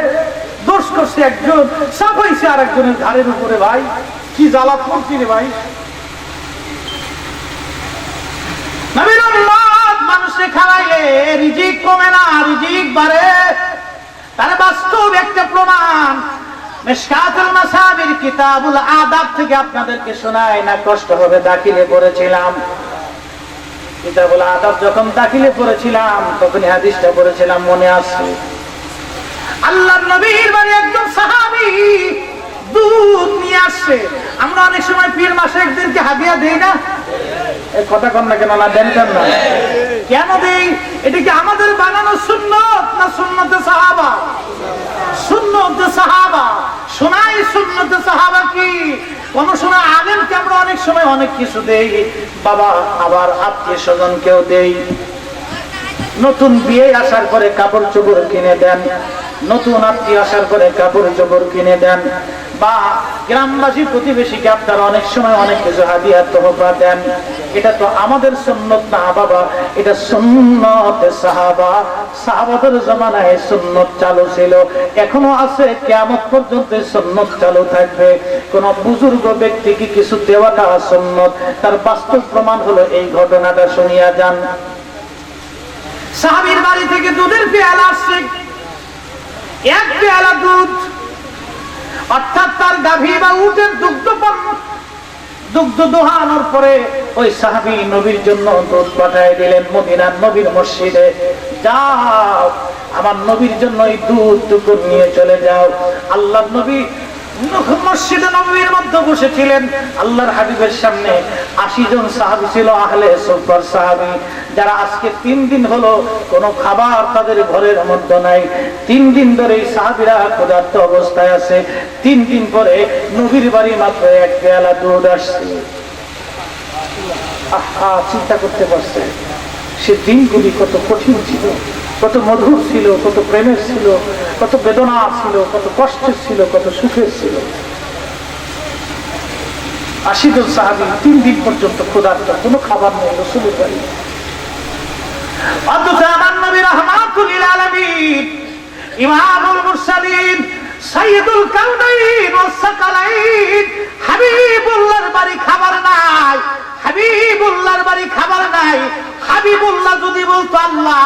দোষ করছে একজন, চাপাইছে আর একজনের ঘাড়ের উপরে। ভাই কি জ্বালা করছি রে ভাই। নবীর উম্মত মানুষে খাওয়াইলে রিজিক কমে না, রিজিক বাড়ে। তার বাস্তব একটা প্রমাণ মিশকাতুল মাসাবির কিতাবুল আদাব থেকে আপনাদেরকে শোনায় না, কষ্ট হবে, দাখিলে পড়েছিলাম। কিতাবুল আদাব যখন দাখিলে পড়েছিলাম তখন হাদিসটা পড়েছিলাম, মনে আছে? আল্লাহর নবীর বাড়ি একজন সাহাবী দুধ নিয়ে আসছে। আমরা অনেক সময় পীর মাসে একদিনকে হাদিয়া দেই না? এই কথা কন না কেন? না দেন কেন? না কেন দেই? এটা কি আমাদের বানানো সুন্নত না সুন্নতে সাহাবা? সুন্নতে সাহাবা। শোনাই সুন্নতে সাহাবা কি? কোন সময় আলেমকে আমরা অনেক সময় অনেক কিছু দেই বাবা, আবার আত্মীয় স্বজনকেও দেই। নতুন বিয়ে আসার পরে কাপড় চোপড় কিনে দেন, নতুন আত্মীয় আসার পরে কাপড় চোপড় কিনে দেন, বা গ্রামবাসী প্রতিবেশীকে আপনারা অনেক সময় অনেক কিছু হাদিয়া তোহফা দেন। এটা তো আমাদের সুন্নত না বাবা, এটা সুন্নত সাহাবা। সাহাবাদের জামানায় সুন্নত চালু ছিল, এখনো আছে, কিয়ামত পর্যন্ত সুন্নত চালু থাকবে। কোন বুজুর্গ ব্যক্তিকে কিছু দেওয়াটা সুন্নত, তার বাস্তব প্রমাণ হলো এই ঘটনাটা, শুনিয়া যান। সাহাবীর বাড়ি থেকে দুধের পেয়ালা আসছে, এক পেয়ালা দুধ, অর্থাৎ তার গাভী বা উটের দুগ্ধ দোহানোর পরে ওই সাহাবী নবীর জন্য দুধ পাঠায় দিলেন মদিনার নবীর মসজিদে। যাও, আমার নবীর জন্য এই দুধটুকু নিয়ে চলে যাও। আল্লাহর নবী মসজিদে নববীর মধ্যে বসেছিলেন। আল্লাহর হাবিবের সামনে 80 জন সাহাবী ছিল, আহলে সুফার সাহাবী, যারা আজকে 3 দিন হলো কোনো খাবার তাদের ঘরের মধ্যে নাই। 3 দিন ধরে এই সাহাবীরা ক্ষুধার্ত অবস্থায় আছে। 3 দিন পরে নবীর বাড়ি মাত্র এক পেয়ালা দুধ আসছে। আহা, চিন্তা করতে পারছে সে দিনগুলি কত কঠিন ছিল, কত মধুর ছিল, কত প্রেমের ছিল, কত বেদনা ছিল, কত কষ্টের ছিল, কত সুখের ছিল। 80 জন সাহাবী 3 দিন পর্যন্ত ক্ষুধার্ত, কোনো খাবার নেই রাসূলের বাড়ি। অথচ আমার নবী রাহমাতুল লিল আলামিন, ইমামুল মুরসালিন, সাইয়্যিদুল কাউনাইন ওয়াস সাকালাইন, হাবিবুল্লাহর বাড়ি খাবার নাই, হাবিবুল্লাহর বাড়ি খাবার নাই। হাবিবুল্লাহ যদি বলতো আল্লাহ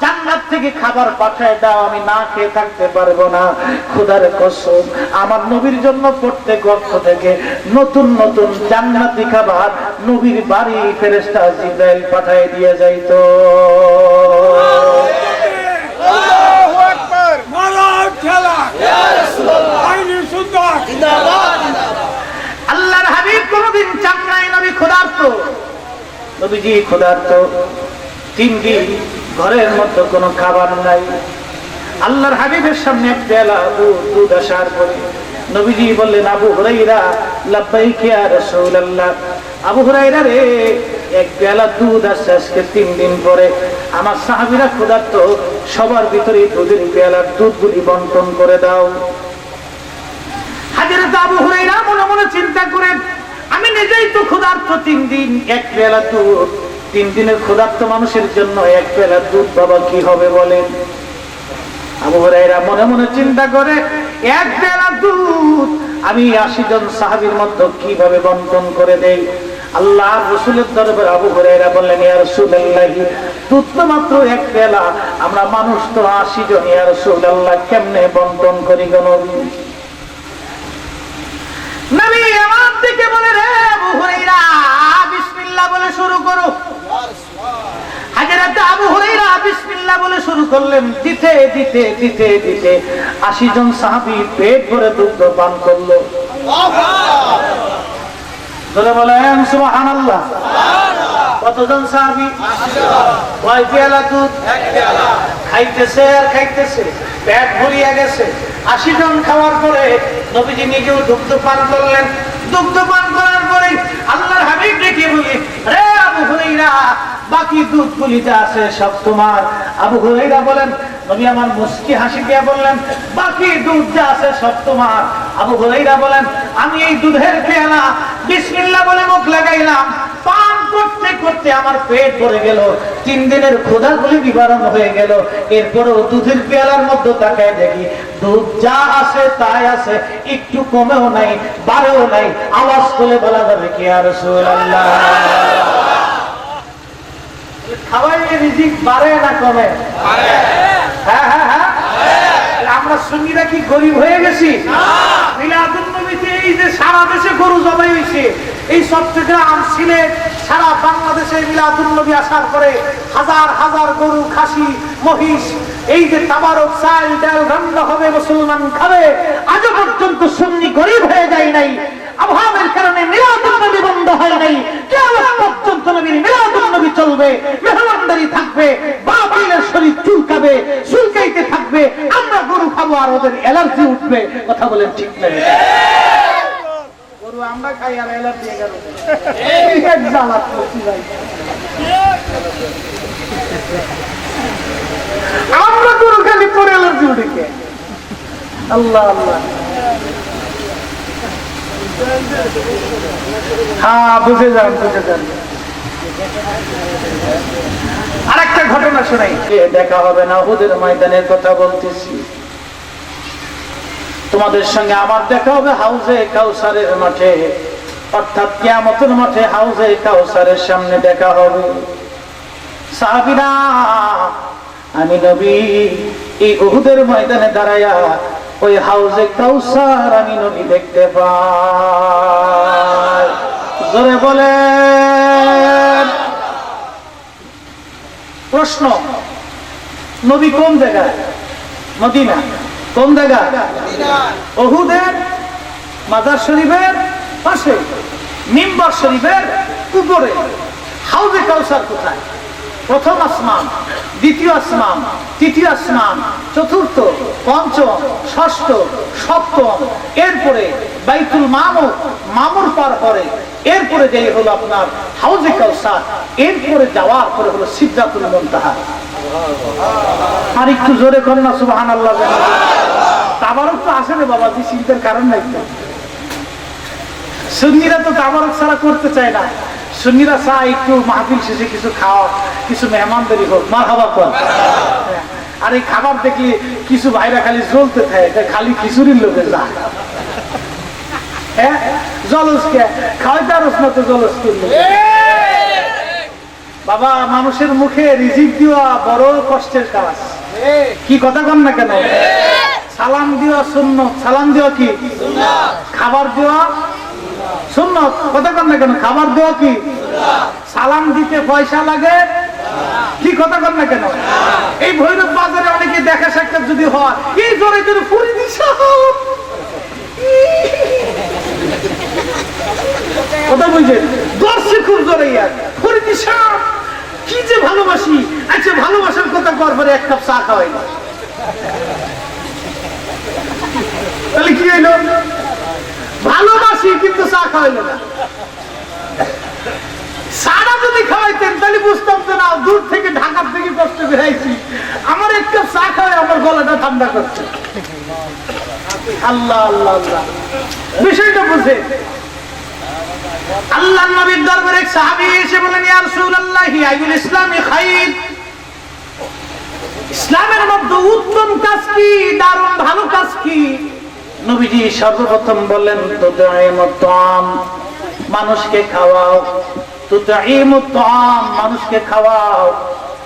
জান্নাত থেকে খাবার পাঠায় দাও, আমি না খেয়ে থাকতে পারবো না, খোদার কসম আমার নবীর জন্য প্রত্যেক ওয়াক্ত থেকে নতুন নতুন জান্নাতি খাবার নবীর বাড়ি ফেরেশতা জিবরাইল পাঠায় দিয়ে যাইতো। আল্লাহু আকবার, মারার খেলা, ইয়া রাসূলুল্লাহ, আইনি সুন্নাত জিন্দাবাদ। আল্লাহর হাবিব কোনদিন চান নাই নবী ক্ষুধার্ত। নবীজি ক্ষুধার্ত, 3 দিন ঘরের মধ্যে কোনো খাবার নাই। আল্লাহর হাবিবের সামনে এক পেয়ালা দুধ আসার পরে নবীজি বললেন, আবু হুরায়রা লাব্বাইক ইয়া রাসূলুল্লাহ। আবু হুরায়রা রে, এক পেয়ালা দুধ আসছে আজকে 3 দিন পরে। আমার সাহাবীরা ক্ষুধার্ত, সবার ভিতরে দুধের পেয়ালার দুধগুলি বন্টন করে দাও। হযরত আবু হুরায়রা মনে মনে চিন্তা করেন, আমি নিজেই তো ক্ষুধার্ত, 3 দিন এক পেয়ালা দুধ, 3 দিনের ক্ষুধার্ত মানুষের জন্য এক পেয়ালা দুধ বাবা কি হবে বলেন। আবু হুরায়রা মনে মনে চিন্তা করে, এক পেয়ালা দুধ আমি 80 জন সাহাবীর মধ্যে কিভাবে বন্টন করে দেই। আল্লাহর রাসূলের দরবারে আবু হুরায়রা বললেন, ইয়া রাসূলুল্লাহ, দুধ তো মাত্র এক পেয়ালা, আমরা মানুষ তো 80 জন, ইয়া রাসূলুল্লাহ কেমনে বন্টন করি গো নবী? নবী আমার দিকে বলে, রে আবু হুরায়রা, বিসমিল্লাহ বলে শুরু করো। হযরত আবু হুরায়রা বিসমিল্লাহ বলে শুরু করলেন, দিতে দিতে দিতে দিতে 80 জন সাহাবী পেট ভরে দুধ পান করলো। ধরে বলেন সুবহানাল্লাহ। কতজন সাহাবী? 80 জন। কয় পেয়ালা দুধ? এক পেয়ালা। খাইতেছে আর খাইতেছে, পেট ভরিয়া গেছে। 80 জন খাওয়ার পরে নবীজি নিজেও দুধ পান করলেন। দুধ পান করার পরে আল্লাহর হাবিব ডেকে বলে, রে আবু হুরায়রা, বাকি দুধগুলি যা আছে সব তোমার। আবু হুরায়রা বলেন, নবী আমার মুস্কি হাসি দিয়ে বললেন, বাকি দুধ যা আছে সব তোমার। আবু হুরায়রা বলেন, আমি এই দুধের পেয়ালা বিসমিল্লাহ বলে মুখ লাগাইলাম, পান করতে করতে আমার পেট ভরে গেল, 3 দিনের ক্ষুধাগুলি নিবারণ হয়ে গেল। এরপরও দুধের পেয়ালার মধ্যে তাকায় দেখি দুধ যা আছে তাই আছে, একটু কমেও নাই বাড়েও নাই। আওয়াজ করে বলা যাবে কি ইয়া রাসূলুল্লাহ? খাওয়াইলে রিজিক বাড়ে না কমে? হ্যাঁ হ্যাঁ হ্যাঁ। আমরা সুন্নিরা কি গরিব হয়ে গেছি? মিলাদুন নবীতে এই যে সারা দেশে গরু জবাই হয়েছে, এই চট্টগ্রাম, সিলেট, সারা বাংলাদেশে মিলাদুন নবী আসার পরে হাজার হাজার গরু, খাসি, মহিষ, এই যে তাবারক চাল ডাল রান্না হবে, মুসলমান খাবে। আজও পর্যন্ত সুন্নি গরিব হয়ে যায় নাই। অভাবের কারণে মিলাদুন নবী বন্ধ হয় নাই। কিয়ামত পর্যন্ত নবীর মিলাদুন নবী চলবে, মেহমানদারি থাকবে, বাতিলের শরীর চুলকাবে, চুলকাইতে থাকবে। আমরা গরু খাবো আর ওদের অ্যালার্জি উঠবে। কথা বলেন ঠিক না? গরু আমরা খাই আর অ্যালার্জি গেল, এই এক জ্বালাত করছি ভাই। আমরা গরু খালি পরে অ্যালার্জি উঠে কে? আল্লাহ আল্লাহ। হ্যাঁ বুঝে যান, বুঝে যান। আরেকটা ঘটনা শোনাই, দেখা হবে না উহুদের ময়দানের কথা বলতেছি। তোমাদের সঙ্গে আমার দেখা হবে হাউজে কাউসারের মাঠে, অর্থাৎ কিয়ামতের মাঠে হাউজে কাউসারের সামনে দেখা হবে। সাহাবীরা, আমি নবী এই উহুদের ময়দানে দাঁড়ায়া ওই হাউজে কাউসার আমি নবী দেখতে পাই। জোরে বলেন। প্রশ্ন, নবী কোন জায়গায়? মদিনা। কোন জায়গা? উহুদের মাজার শরীফের পাশে, মিম্বার শরীফের উপরে। হাউজে কাউসার কোথায়? প্রথম আসমান, দ্বিতীয় আসমান, তৃতীয় আসমান, চতুর্থ, পঞ্চম, ষষ্ঠ, সপ্তম, এরপরে বাইতুল মামুর, মামুর পার করে, এরপরে যেই হলো আপনার হাউজে কাউসার, এরপরে যাওয়ার পরে হলো সিদরাতুল মুনতাহা। আর একটু জোরে করেন না সুবহানাল্লাহ। তাবারক তো আসে রে বাবা, চিন্তার কারণ নাই। সুন্নিরা তো তাবারক ছাড়া করতে চায় না। সুন্নিরা চায় একটু মাহফিল শেষে কিছু খাওয়া, কিছু মেহমানদারি হোক, মারহাবা কর। আর এই খাবার দেখলে কিছু ভাইরা খালি জ্বলতে থাকে, খালি খিচুড়ির লোকে যায়। হ্যাঁ জলস কে খাওয়াইতে আর না তো জলস করলো। বাবা, মানুষের মুখে রিজিক দেওয়া বড় কষ্টের কাজ। কি কথা কন না কেন? সালাম দেওয়া সুন্নাত। সালাম দেওয়া কি? খাবার দেওয়া সুন্নাত। কথা কন না কেন? খাবার দেওয়া কি? সালাম দিতে পয়সা লাগে। কি কথা কন না কেন? এই ভৈরব বাজারে অনেকে দেখা সাক্ষাৎ যদি হয়, এই জোরে জোরে ফুরি দিস, কথা বুঝছেন? দর্শে খুব জোরে ফুরি দিস, কি যে ভালোবাসি। আচ্ছা, ভালোবাসার কথা কর পরে এক কাপ চা খাওয়াই না, তাহলে কি হইল? ভালোবাসি কিন্তু চা খাওয়াইল না। সারা যদি খাওয়াইতেন তাহলে বুঝতাম তো না, দূর থেকে ঢাকা ঢাকার থেকে কষ্ট বেরাইছি, আমার একটা চা খাওয়াই আমার গলাটা ঠান্ডা করছে। আল্লাহ আল্লাহ আল্লাহ, বিষয়টা বুঝে আল্লাহ নবীর দরবারে এক সাহাবী এসে বলেন, ইয়া রাসূলুল্লাহ আইয়ুল ইসলামি খায়র, ইসলামের মধ্যে উত্তম কাজ কি, দারুণ ভালো কাজ কি? নবীজি সর্বপ্রথম বললেন, তুতঈমুত তাআম, মানুষকে খাওয়াও। তুতঈমুত তাআম, মানুষকে খাওয়াও।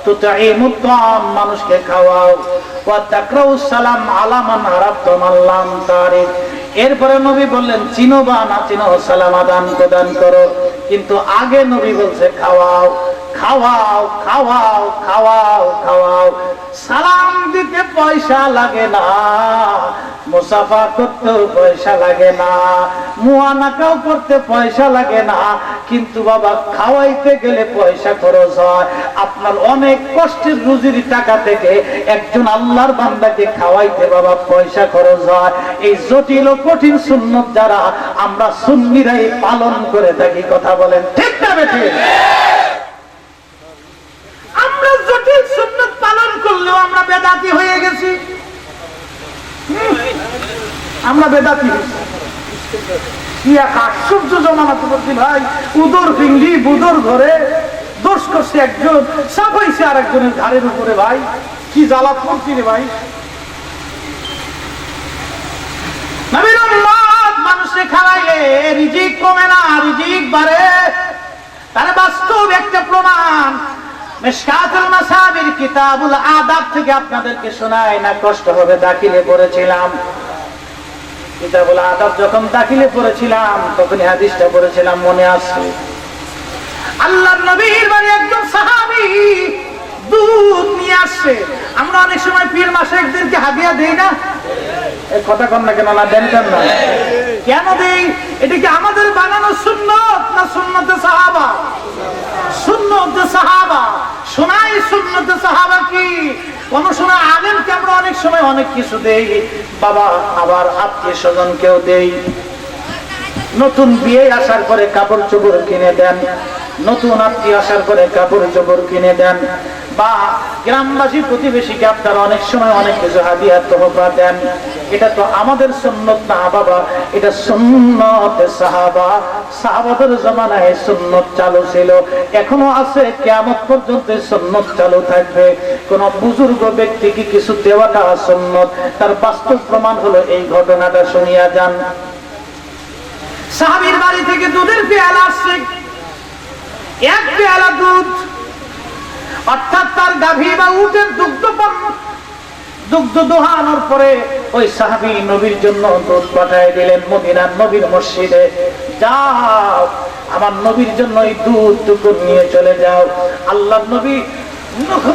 তুতঈমুত তাআম, মানুষকে খাওয়াও। ওয়া তাকরাউস সালাম আলা মান আরাফতা মান লাম তারিফ। এরপরে নবী বললেন, চিনো বা না চিনো সালাম আদান প্রদান করো। কিন্তু আগে নবী বলছে খাওয়াও খাওয়াও খাওয়াও খাওয়াও খাওয়াও। সালাম দিতে পয়সা লাগে না, মুসাফা করতেও পয়সা লাগে না, মুআনাকাও করতে পয়সা লাগে না, কিন্তু বাবা খাওয়াইতে গেলে পয়সা খরচ হয়। আপনার অনেক কষ্টের রুজির টাকা থেকে একজন আল্লাহর বান্দাকে খাওয়াইতে বাবা পয়সা খরচ হয়। এই জটিল ও কঠিন সুন্নত যারা আমরা সুন্নিরাই পালন করে থাকি, কথা বলেন ঠিক না বেঠিক? আমরা জটিল সুন্নত পালন করলেও আমরা বেদাতি হয়ে গেছি। আমরা বেদাতি হয়েছি। কি এক আশ্চর্য জমানাতে বলছি ভাই, উদর ফিঙ্গি বুদর ঘরে দোষ করছে একজন, চাপাইছে আর একজনের ঘাড়ের উপরে। ভাই কি জ্বালা পড়ছি রে ভাই। নবীর উম্মত মানুষে খাওয়াইলে রিজিক কমে না, রিজিক বাড়ে। তার বাস্তব একটা প্রমাণ মিশকাতুল মাসাবির কিতাবুল আদাব থেকে আপনাদেরকে শোনাই না, কষ্ট হবে। দাখিলে পড়েছিলাম কিতাবুল আদাব, যখন দাখিলে পড়েছিলাম তখন হাদিসটা পড়েছিলাম, মনে আছে। আল্লাহর নবীর বাড়ি একজন সাহাবী দুধ নিয়ে আসছে। আমরা অনেক সময় পীর মাশায়েখদেরকে হাদিয়া দেই না? এই কথা কন না কেন? না দেন কেন? না কেন দেই? এটা কি আমাদের বানানো সুন্নত না সুন্নতে সাহাবা? সুন্নতে সাহাবা। শোনাই সুন্নতে সাহাবা কি? কোন সময় আলেমকে আমরা অনেক সময় অনেক কিছু দেই বাবা, আবার আত্মীয় স্বজনকেও দেই। নতুন বিয়ে আসার পরে কাপড় চোপড় কিনে দেন, নতুন আত্মীয় আসার পরে কাপড় চোপড় কিনে দেন, বা গ্রামবাসী প্রতিবেশীকে আপনারা অনেক সময় অনেক কিছু হাদিয়া তোহফা দেন। এটা তো আমাদের সুন্নত না বাবা, এটা সুন্নত সাহাবা। সাহাবাদের জামানায় সুন্নত চালু ছিল, এখনো আছে, কিয়ামত পর্যন্ত সুন্নত চালু থাকবে। কোন বুজুর্গ ব্যক্তিকে কিছু দেওয়াটা সুন্নত। তার বাস্তব প্রমাণ হলো এই ঘটনাটা, শুনিয়া যান। সাহাবীর বাড়ি থেকে দুধের পেয়ালা আসছে, এক পেয়ালা দুধ, অর্থাৎ তার গাভী বা উটের দুগ্ধ দোহানোর পরে ওই সাহাবী নবীর জন্য দুধ পাঠায় দিলেন মদিনার নবীর মসজিদে। যাও, আমার নবীর জন্য এই দুধটুকু নিয়ে চলে যাও। আল্লাহর নবী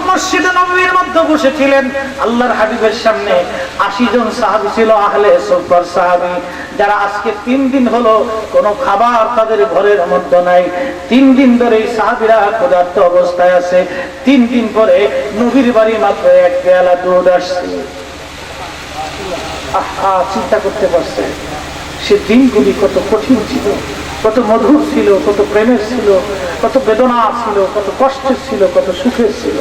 মসজিদে নববীর মধ্যে বসেছিলেন। আল্লাহর হাবিবের সামনে 80 জন সাহাবী ছিল, আহলে সুফার সাহাবী, যারা আজকে 3 দিন হলো কোনো খাবার তাদের ঘরের মধ্যে নাই। 3 দিন ধরে এই সাহাবীরা ক্ষুধার্ত অবস্থায় আছে। 3 দিন পরে নবীর বাড়ি মাত্র এক পেয়ালা দুধ আসছে। আহা, চিন্তা করতে পারছে সে দিনগুলি কত কঠিন ছিল, কত মধুর ছিল, কত প্রেমের ছিল, কত বেদনা ছিল, কত কষ্টের ছিল, কত সুখের ছিল।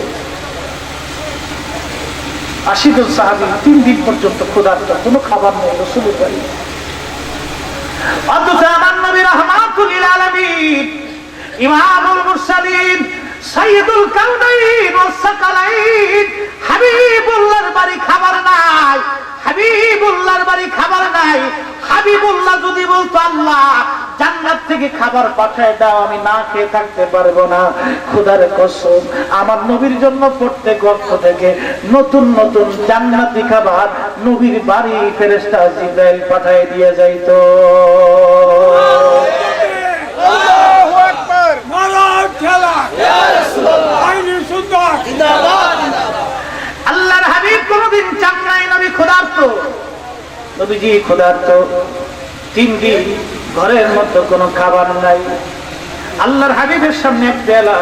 80 জন সাহাবী 3 দিন পর্যন্ত ক্ষুধার্ত, কোনো খাবার নেই রাসূলের বাড়ি। অথচ আমার নবী রাহমাতুল লিল আলামিন, ইমামুল মুরসালিন, সাইয়্যিদুল কাউনাইন ওয়াস সাকালাইন, হাবিবুল্লাহর বাড়ি খাবার নাই। হাবিবুল্লাহর বাড়ি খাবার নাই। হাবিবুল্লাহ যদি বলতো আল্লাহ জান্নাত থেকে খাবার পাঠায় দাও, আমি না খেয়ে থাকতে পারবো না, খোদার কসম আমার নবীর জন্য প্রত্যেক ওয়াক্ত থেকে নতুন নতুন জান্নাতি খাবার নবীর বাড়ি ফেরেশতা জিবরাইল পাঠায় দিয়ে যাইতো। আল্লাহু আকবার, মারার খেলা, ইয়া রাসূলুল্লাহ, আইনি সুন্দর, জিন্দাবাদ জিন্দাবাদ। আল্লাহর হাবিব কোনদিন চান নাই নবী ক্ষুধার্ত। নবীজি ক্ষুধার্ত, 3 দিন ঘরের মধ্যে কোনো খাবার নাই। আল্লাহর হাবিবের সামনে এক পেয়ালা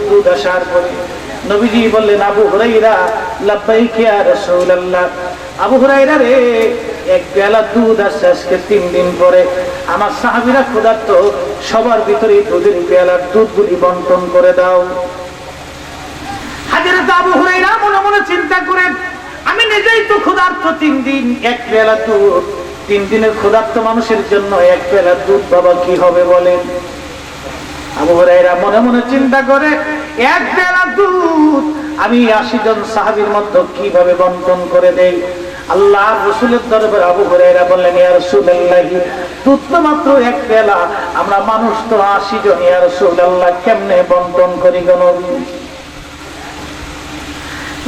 দুধ আসার পরে নবীজি বললেন, আবু হুরায়রা লাব্বাইক ইয়া রাসূলুল্লাহ। আবু হুরায়রা রে, এক পেয়ালা দুধ আসছে আজকে 3 দিন পরে। আমার সাহাবীরা ক্ষুধার্ত, সবার ভিতরে দুধের পেয়ালার দুধগুলি বন্টন করে দাও। হযরত আবু হুরায়রা মনে মনে চিন্তা করেন, আমি নিজেই তো ক্ষুধার্ত, 3 দিন এক বেলা দুধ, 3 দিনের ক্ষুধার্ত মানুষের জন্য এক বেলা দুধ বাবা কি হবে বলেন। আবু হুরায়রা মনে মনে চিন্তা করে, এক বেলা দুধ আমি 80 জন সাহাবীর মধ্যে কিভাবে বন্টন করে দেই। আল্লাহর রাসূলের দরবারে আবু হুরায়রা বললেন, ইয়া রাসূলুল্লাহ, দুধ তো মাত্র এক বেলা, আমরা মানুষ তো 80 জন, ইয়া রাসূলুল্লাহ কেমনে বন্টন করি গো নবী?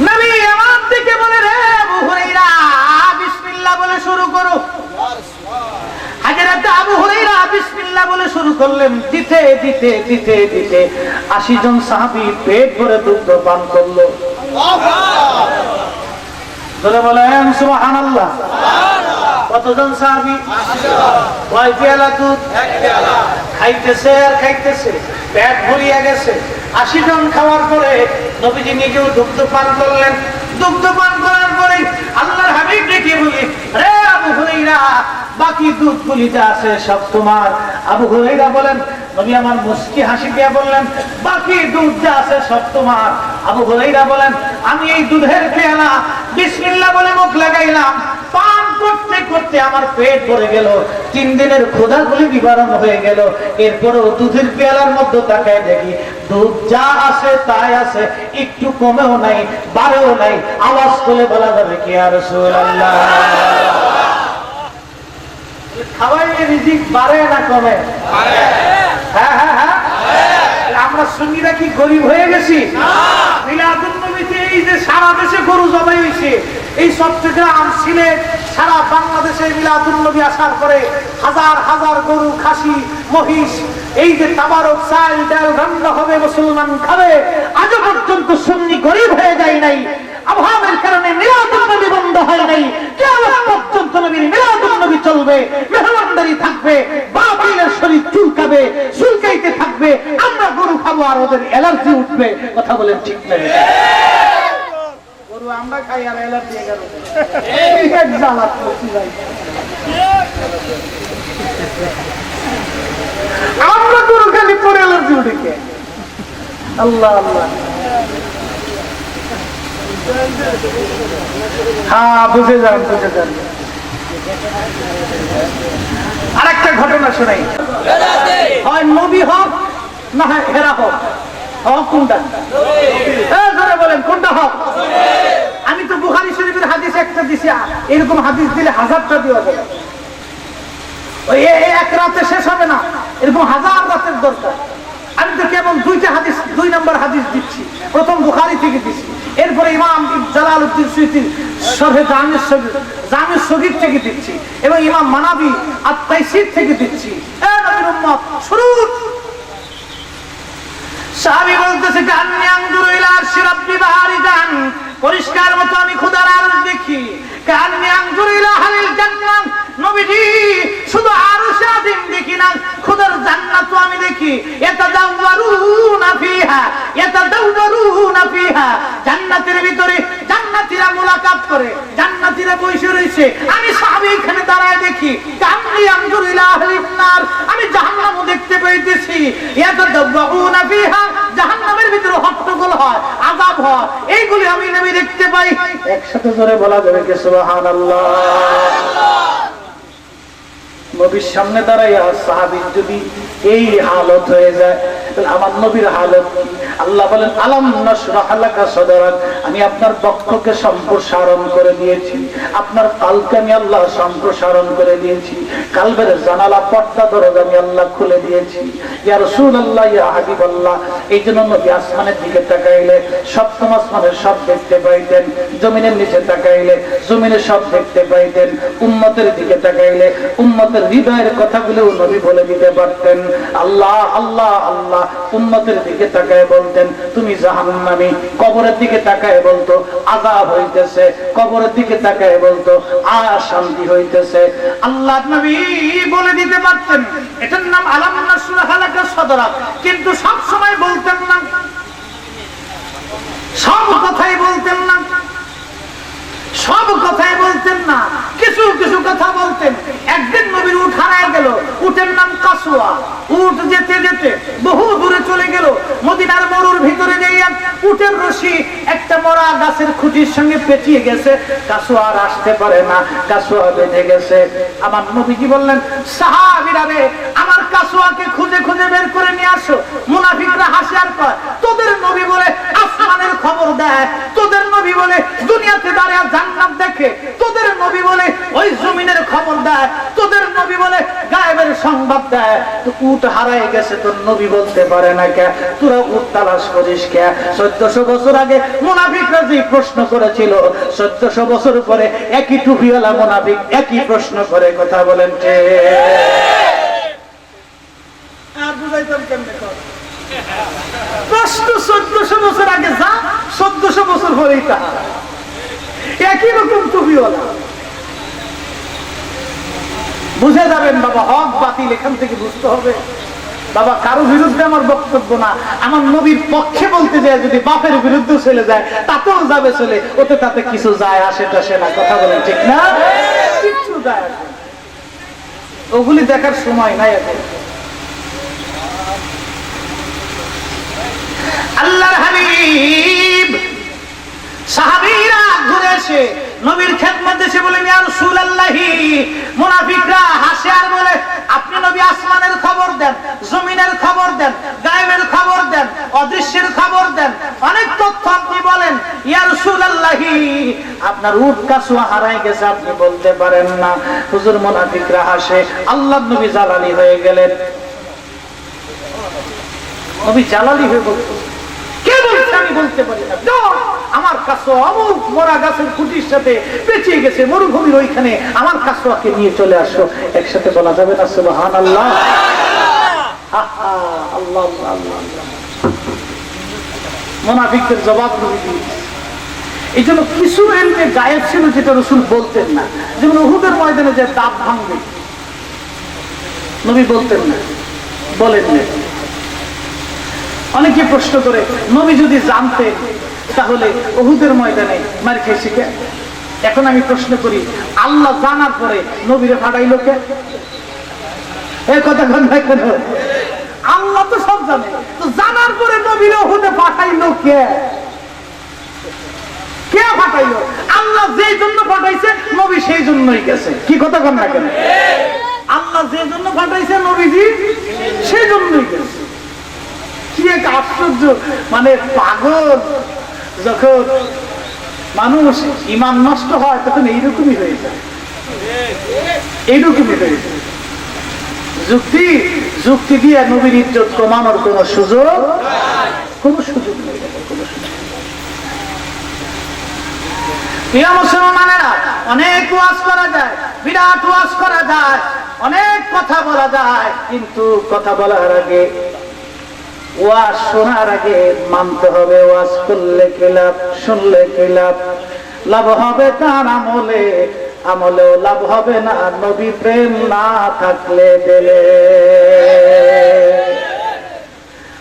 নবী আমার দিকে বলে, রে আবু হুরায়রা বিসমিল্লাহ বলে শুরু করো। হযরত আবু হুরায়রা বিসমিল্লাহ বলে শুরু করলেন, দিতে দিতে দিতে দিতে 80 জন সাহাবী পেট ভরে দুধ পান করলো। ধরে বলেন সুবহানাল্লাহ। কতজন সাহাবী? 80 জন। কয় পেয়ালা দুধ? এক পেয়ালা। খাইতেছে আর খাইতেছে, পেট ভরিয়া গেছে। 80 জন খাওয়ার পরে নবীজি নিজেও দুধ পান করলেন। দুধ পান করার পরে আল্লাহর হাবিব ডেকে বলি, রে আবু হুরায়রা, বাকি দুধগুলি যা আছে সব তোমার। আবু হুরায়রা বলেন, নবী আমার মুস্কি হাসি দিয়ে বললেন, বাকি দুধ যা আছে সব তোমার। আবু হুরায়রা বলেন, আমি এই দুধের পেয়ালা বিসমিল্লাহ বলে মুখ লাগাইলাম, পান করতে করতে আমার পেট ভরে গেল, 3 দিনের ক্ষুধাগুলি নিবারণ হয়ে গেল। এরপরেও দুধের পেয়ালার মধ্যে তাকায় দেখি দুধ যা আছে তাই আছে, একটু কমেও নাই বাড়েও নাই। আওয়াজ করে বলা যাবে কি ইয়া রাসূলুল্লাহ? খাওয়াইলে রিজিক বাড়ে না কমে? হ্যাঁ হ্যাঁ হ্যাঁ। আমরা সুন্নিরা কি গরিব হয়ে গেছি? মিলাদুন নবীতে এই যে সারা দেশে গরু জবাই হয়েছে, এই চট্টগ্রাম, সিলেট, সারা বাংলাদেশে মিলাদুন নবী আসার পরে হাজার হাজার গরু, খাসি, মহিষ, এই যে তাবারক চাল ডাল রান্না হবে, মুসলমান খাবে। আজও পর্যন্ত সুন্নি গরিব হয়ে যায় নাই। অভাবের কারণে মিলাদুন নবী বন্ধ হয় নাই। কিয়ামত পর্যন্ত নবীর মিলাদুন নবী চলবে, মেহমানদারি থাকবে, বাতিলের শরীর চুলকাবে, চুলকাইতে থাকবে। আমরা গরু খাবো আর ওদের অ্যালার্জি উঠবে। কথা বলেন ঠিক না? গরু আমরা খাই আর অ্যালার্জি গেল, এই এক জ্বালাত করছি ভাই। আমরা গরু খালি পরে অ্যালার্জি উঠে কে? আল্লাহ আল্লাহ। হ্যাঁ বুঝে যান, বুঝে যান। আরেকটা ঘটনা শোনাই, হয় নবী হক না হয় হেরা হক। হক কোনটা? ধরে বলেন কোনটা হক? আমি তো বুখারী শরীফের হাদিস একটা দিছি, এরকম হাদিস দিলে 1000টা দেওয়া যাবে। ওই এক রাতে শেষ হবে না, এরকম 1000 রাতের দরকার। আমি তো কেবল 2টা হাদিস, 2 নম্বর হাদিস দিচ্ছি। প্রথম বুখারী থেকে দিচ্ছি, এরপরে ইমাম জালালউদ্দিন সুয়ুতী শরহে জামিউস সগীর থেকে দিচ্ছি, এবং ইমাম মানাবী আত-তাইসির থেকে দিচ্ছি। এ নবীর উম্মত শুরু। সাহাবী বলতেছে, কান্নি আনজুরু ইলা আরশি রাব্বি বারিজান, পরিষ্কার মতো আমি খোদার আরশ দেখি। কান্নি আনজুরু ইলা আহলিল জান্নাহ, নবীজি শুধু আরশে আযীম দেখি না, খোদার জান্নাতও আমি দেখি। ইয়াতাদাওয়ারুনা ফিহা, ইয়াতাদাওয়ারুনা ফিহা, জান্নাতের ভিতরে জান্নাতীরা মুলাকাত করে, জান্নাতীরা বসে রয়েছে। আমি সাহাবী এখানে দাঁড়ায় দেখি। কান্নি আনজুরু ইলা আহলিন নার, আমি জাহান্নামও দেখতে পাইতেছি। ইয়াতাদাওয়ারুনা ফিহা, জাহান্নামের ভিতরে হট্টগোল হয়, আযাব হয়, এইগুলি আমি নবী দেখতে পাই। একসাথে জোরে বলা যাবে কি সুবহানাল্লাহ? নবীর সামনে দাঁড়াইয়া সাহাবীর যদি এই হালত হয়ে যায়, তাহলে আমার নবীর হালত কি? আল্লাহ বলেন, আলাম নাশরাহ লাকা সাদরাক, আমি আপনার বক্ষকে সম্প্রসারণ করে দিয়েছি, আপনার কালকে আমি আল্লাহ সম্প্রসারণ করে দিয়েছি, কালবের জানালা পর্দা দরজা আমি আল্লাহ খুলে দিয়েছি। ইয়া রাসূলুল্লাহ, ইয়া হাবিবাল্লাহ, এই জন্য নবী আসমানের দিকে তাকাইলে সপ্তম আসমানের সব দেখতে পাইতেন, জমিনের নিচে তাকাইলে জমিনের সব দেখতে পাইতেন, উম্মতের দিকে তাকাইলে উম্মতের হৃদয়ের কথাগুলো নবী বলে দিতে পারতেন। আল্লাহ আল্লাহ আল্লাহ, উম্মতের দিকে তাকায় বলতেন তুমি জাহান্নামী, কবরের দিকে তাকায় বলতো আযাব হইতেছে, কবরের দিকে তাকায় বলতো শান্তি হইতেছে। আল্লাহ নবী বলে দিতে পারতেন, এটার নাম আলাম নাশরাহ লাকা সাদরাক, কিন্তু সব সময় বলতেন না, সব কথাই বলতেন না, সব কথাই বলতেন না, কিছু কিছু কথা বলতেন। একদিন নবীর উট হারায় গেল, উটের নাম কাসওয়া। উট যেতে যেতে বহু দূরে চলে গেল, মদিনার মরুর ভিতরে যাইয়া উটের রশি খুঁটির সঙ্গে পেঁচিয়ে গেছে, কাসুয়া আর আসতে পারে না, কাসুয়া বেঁধে গেছে। আমার নবীজি বললেন, সাহাবীরা রে, আমার কাসুয়াকে খুঁজে খুঁজে বের করে নিয়ে আসো। মুনাফিকরা হাসে আর কয়, তোদের নবী বলে আসমানের খবর দেয়, তোদের নবী বলে দুনিয়াতে দাঁড়িয়ে জান্নাত দেখে, তোদের নবী বলে ওই জমিনের খবর দেয়, তোদের নবী বলে গায়েবের সংবাদ দেয়। তো উট হারায় গেছে, তোর নবী বলতে পারে না কে? তোরা উট তালাশ করিস কে? 1400 বছর আগে মুনাফিকরা যে প্রশ্ন করেছিল, 1400 বছর পরে একই টুপিওয়ালা মুনাফিক একই প্রশ্ন করে। কথা বলেন কে? আর বুঝাইতাম কেমনে? প্রশ্ন 1400 বছর আগে যা, 1400 বছর পরেই তা, একই রকম টুপিওয়ালা। বুঝে যাবেন বাবা, হক বাতিল এখান থেকে বুঝতে হবে। বাবা কারো বিরুদ্ধে আমার বক্তব্য না, আমার নবীর পক্ষে বলতে যায় যদি বাপের বিরুদ্ধে চলে যায় তাতেও যাবে চলে, ওতে তাতে কিছু যায় আসে টাসে না। কথা বলেন ঠিক না? কিছু যায় আসে, ওগুলি দেখার সময় নাই এখন। আল্লাহর হাবিব সাহাবীরা ঘুরে এসে নবীর খেদমতে এসে বলেন, ইয়া রাসূলুল্লাহি, মুনাফিকরা হাসে আর বলে, আপনি নবী আসমানের খবর দেন, জমিনের খবর দেন, গায়েবের খবর দেন, অদৃশ্যের খবর দেন, অনেক তথ্য আপনি বলেন। ইয়া রাসূলুল্লাহি, আপনার উট কাসুয়া হারায় গেছে, আপনি বলতে পারেন না। হুজুর মুনাফিকরা হাসে, আল্লাহর নবী জালালি হয়ে গেলেন। নবী জালালি হয়ে বলতেন, কে বলছে আমি বলতে পারি না? আমার কাছে অমুক মরা গাছের খুঁটির সাথে পেঁচিয়ে গেছে মরুভূমির ওইখানে, আমার কাছুয়াকে নিয়ে চলে আসো। একসাথে বলা যাবে না সুবহানাল্লাহ? আল্লাহ আল্লাহ। মুনাফিকদের জবাব নবী দিয়েছে। এই জন্য কিছু এলমে গায়েব ছিল যেটা রাসূল বলতেন না, যেমন উহুদের ময়দানে যে দাঁত ভাঙবে, নবী বলতেন না, বলেন না। অনেকে প্রশ্ন করে, নবী যদি জানতেন তাহলে উহুদের ময়দানে মার খাইছে কে? এখন আমি প্রশ্ন করি, আল্লাহ জানার পরে নবীরে ফাটাইলো কে? এই কথা কোন ভাই কেন? আল্লাহ তো সব জানে, তো জানার পরে নবীরে উহুদে পাঠাইলো কে? কে পাঠাইলো? আল্লাহ যেই জন্য পাঠাইছে নবী সেই জন্যই গেছে। কি কথা কোন না কেন? আল্লাহ যে জন্য পাঠাইছে নবীজি সেই জন্যই গেছে। কি এক আশ্চর্য! মানে পাগল যখন মানুষ ঈমান নষ্ট হয় তখন এইরকমই হয়ে যায়, এইরকমই হয়ে যায়। যুক্তি দিয়ে নবীর ইজ্জত কমানোর কোন সুযোগ নেই। প্রিয় মুসলমানেরা, অনেক ওয়াজ করা যায়, বিরাট ওয়াজ করা যায়, অনেক কথা বলা যায়, কিন্তু কথা বলার আগে, ওয়াজ শোনার আগে মানতে হবে ওয়াজ করলে কি লাভ, শুনলে কি লাভ। লাভ হবে তার আমলে, আমলেও লাভ হবে না নবী প্রেম না থাকলে দিলে।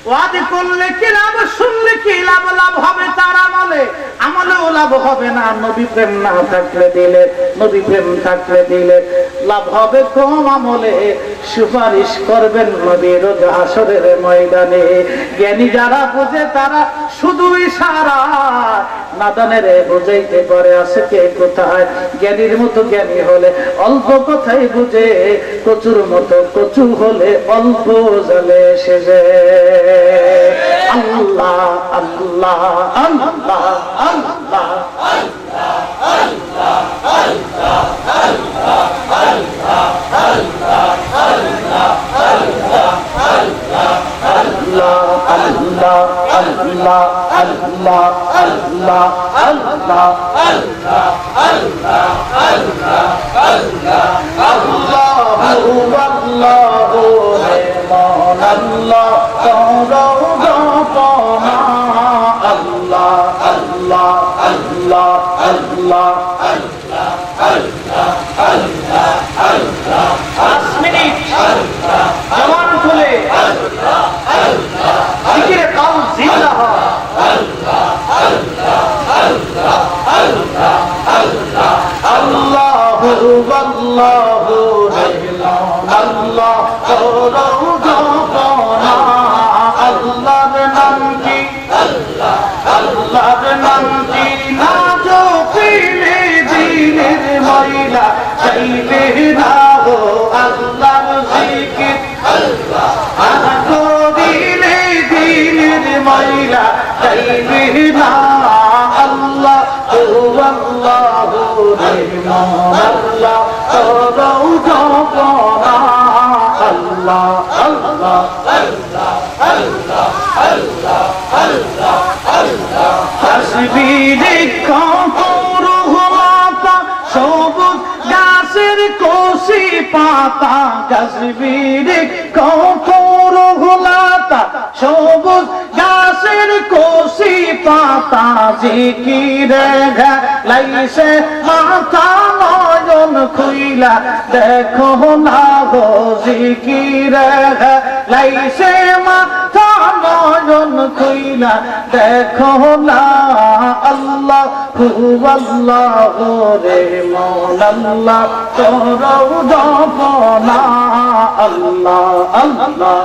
ওয়াজ করলে কি লাভ, শুনলে কি লাভ, লাভ হবে তার আমলে, আমলেও লাভ হবে না নবী প্রেম না থাকলে দিলে। নবী প্রেম থাকলে দিলে লাভ হবে কম, আমলে সুপারিশ করবেন নবী রোজ হাসরের ময়দানে। জ্ঞানী যারা বুঝে তারা শুধু ইশারা, নাদানের বুঝাইতে পারে আছে কে কোথায়। জ্ঞানীর মতো জ্ঞানী হলে অল্প কথাই বুঝে, কচুর মতো কচু হলে অল্প জলে সেজে। আল্লাহ আল্লাহ আল্লাহ আল্লাহ আল্লাহর নাম কি, আল্লাহর নাম কি না ময়লা যাইবে না গো আল্লাহর জিকির করিলে দিলের ময়লা যাইবে না আল্লাহ ও আল্লাহ রে আল্লাহ করৌ জপনা আল্লাহ আল্লাহ আল্লাহ আল্লাহ আল্লাহ আল্লাহ আল্লাহ হাসবি রহমাতা সবুজ গাছের কষি পাতা হাসবি রহমাতা সবুজ গাছের কষি পাতা জিকিরে লাইছে মাথা নয়ন খুইলা দেখো না গো জিকিরে লাইছে মাথা নয়ন খুইলা দেখো না আল্লাহ আল্লাহ রে মৌলাল্লাহ তোরও জপনা আল্লাহ আল্লাহ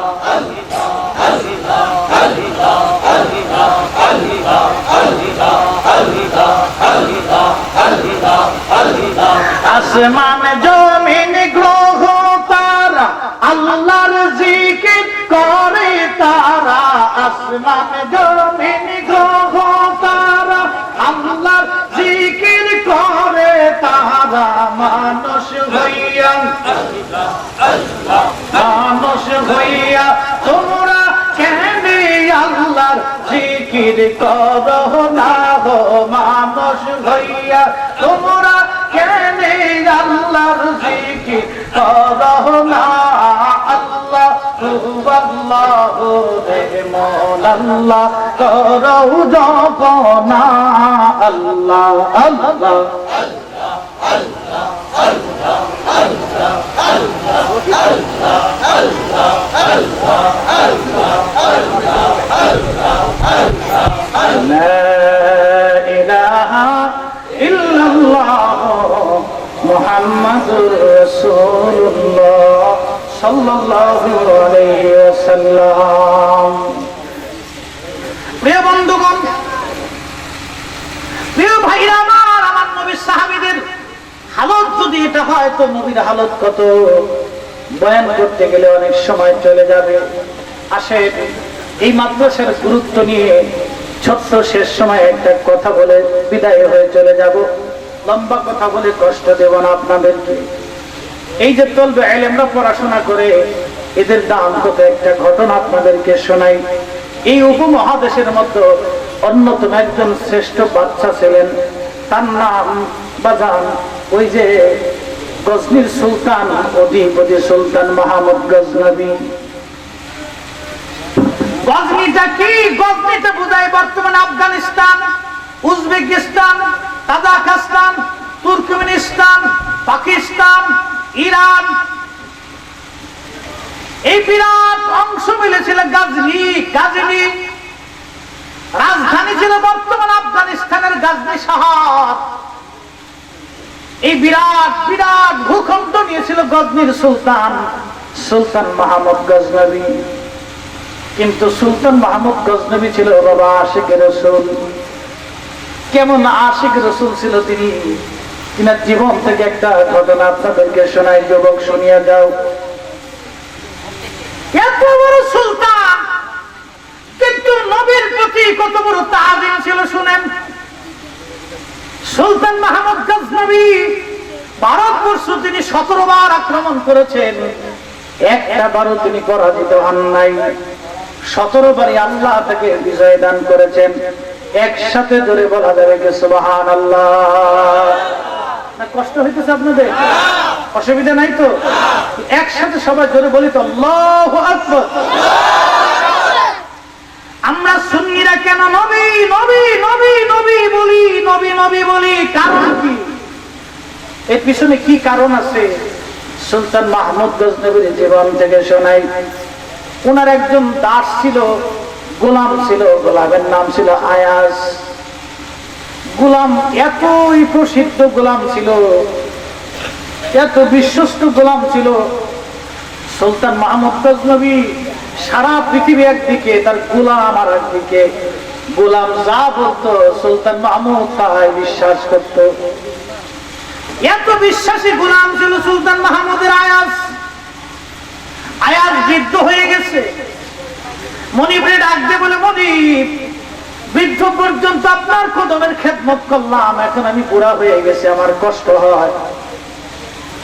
আসমান জমিন গ্রহ তারা আল্লাহর জিকির করে তারা আসমান জমিন গ্রহ তারা আল্লাহর জিকির করে তারা মানুষ হইয়া মানুষ হইয়া তোমরা কেন আল্লাহর জিকির করো না গো মানুষ হইয়া তোমরা কেন আল্লাহর জিকির করো না আল্লাহ আল্লাহ রে মৌলাল্লাহ করো জপনা আল্লাহ আল্লাহ মুহাম্মাদুর রাসূলুল্লাহ সাল্লাল্লাহু আলাইহি ওয়াসাল্লাম। প্রিয় বন্ধুগণ, প্রিয় ভাইরা আমার নবীর সাহাবীদের হালত যদি এটা হয় তো নবীর হালত কত বয়ান করতে গেলে অনেক সময় চলে যাবে। আসেন এই মাদ্রাসার গুরুত্ব নিয়ে ছোট্ট শেষ সময় একটা কথা বলে বিদায় হয়ে চলে যাব। লম্বা কথা বলে কষ্ট দেব না আপনাদেরকে। এই যে তলবে ইলমরা পড়াশোনা করে এদের দাম কত, একটা ঘটনা আপনাদেরকে শোনাই। এই উপমহাদেশের মধ্যে অন্যতম একজন শ্রেষ্ঠ বাদশা ছিলেন, তার নাম বাজান ওই যে গজনির সুলতান অধিপতি সুলতান মাহমুদ গজনবী। গজনিটা কি? গজনিটা বোঝায় বর্তমানে Afghanistan, Uzbekistan, Kazakhstan, Turkmenistan, Pakistan, Iran, এই বিরাট অংশ মিলেছিল গাজনি। গাজনি রাজধানী ছিল বর্তমান আফগানিস্তানের গাজনি শহর। এই বিরাট বিরাট ভূখণ্ড নিয়েছিল গজনির সুলতান সুলতান মাহমুদ গজনবী। কিন্তু সুলতান মাহমুদ গজনবী ছিল বাবা আশিকের রাসূল। কেমন আশিক রাসূল ছিল তিনি, তিনার জীবন থেকে একটা ঘটনা আপনাদেরকে শোনাই। যুবক শুনিয়া যাও। এত বড় সুলতান কিন্তু নবীর প্রতি কত বড় তাআযীম ছিল শুনেন। সুলতান মাহমুদ গজনবী ভারতবর্ষ তিনি 17 বার আক্রমণ করেছেন, একটা বারও তিনি পরাজিত হন নাই। 17 বারই আল্লাহ তাকে বিজয় দান করেছেন। একসাথে ধরে বলা যাবে কি সুবহানাল্লাহ। না কষ্ট হইতেছে আপনাদের? অসুবিধা নাই তো? একসাথে সবাই ধরে বলি তো আল্লাহু আকবার। আমরা সুন্নিরা কেন নবী নবী নবী নবী বলি, নবী নবী বলি? কারণ কি? এর পিছনে কি কারণ আছে? সুলতান মাহমুদ গজনবীর জীবন থেকে শোনাই। ওনার একজন দাস ছিল, গোলাম ছিল, গোলামের নাম ছিল আয়াজ। গোলাম এতই প্রসিদ্ধ গোলাম ছিল, এত বিশ্বস্ত গোলাম ছিল। সুলতান মাহমুদ গজনবী সারা পৃথিবী একদিকে, তার গোলাম আর একদিকে। গোলাম যা বলতো সুলতান মাহমুদ তাই বিশ্বাস করত। এত বিশ্বাসী গোলাম ছিল সুলতান মাহমুদের। আয়াজ বৃদ্ধ হয়ে গেছে। মনিবরে ডাকতে বলে, মনিব, বৃদ্ধ পর্যন্ত আপনার কদমের খেদমত করলাম, এখন আমি বুড়া হয়ে গেছি, আমার কষ্ট হয়।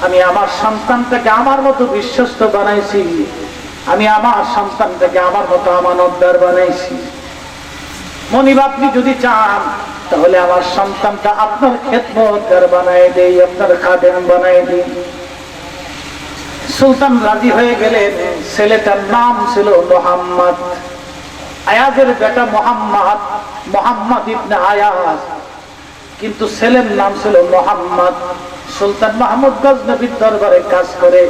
আমি আমার সন্তানটাকে আমার মতো বিশ্বস্ত বানাইছি, আমি আমার সন্তানটাকে আমার মতো আমানতদার বানাইছি। মনিব, আপনি যদি চান তাহলে আমার সন্তানটা আপনার খেদমতগার বানাই দেই, আপনার খাদেম বানাই দেই। সুলতান রাজি হয়ে গেলেন। ছেলেটার নাম ছিল মোহাম্মদ। আয়াজের বেটা মোহাম্মদ, মোহাম্মদ ইবনে আয়াজ, কিন্তু ছেলের নাম ছিল মোহাম্মদ। সুলতান মাহমুদ গজনবীর দরবারে কাজ করে।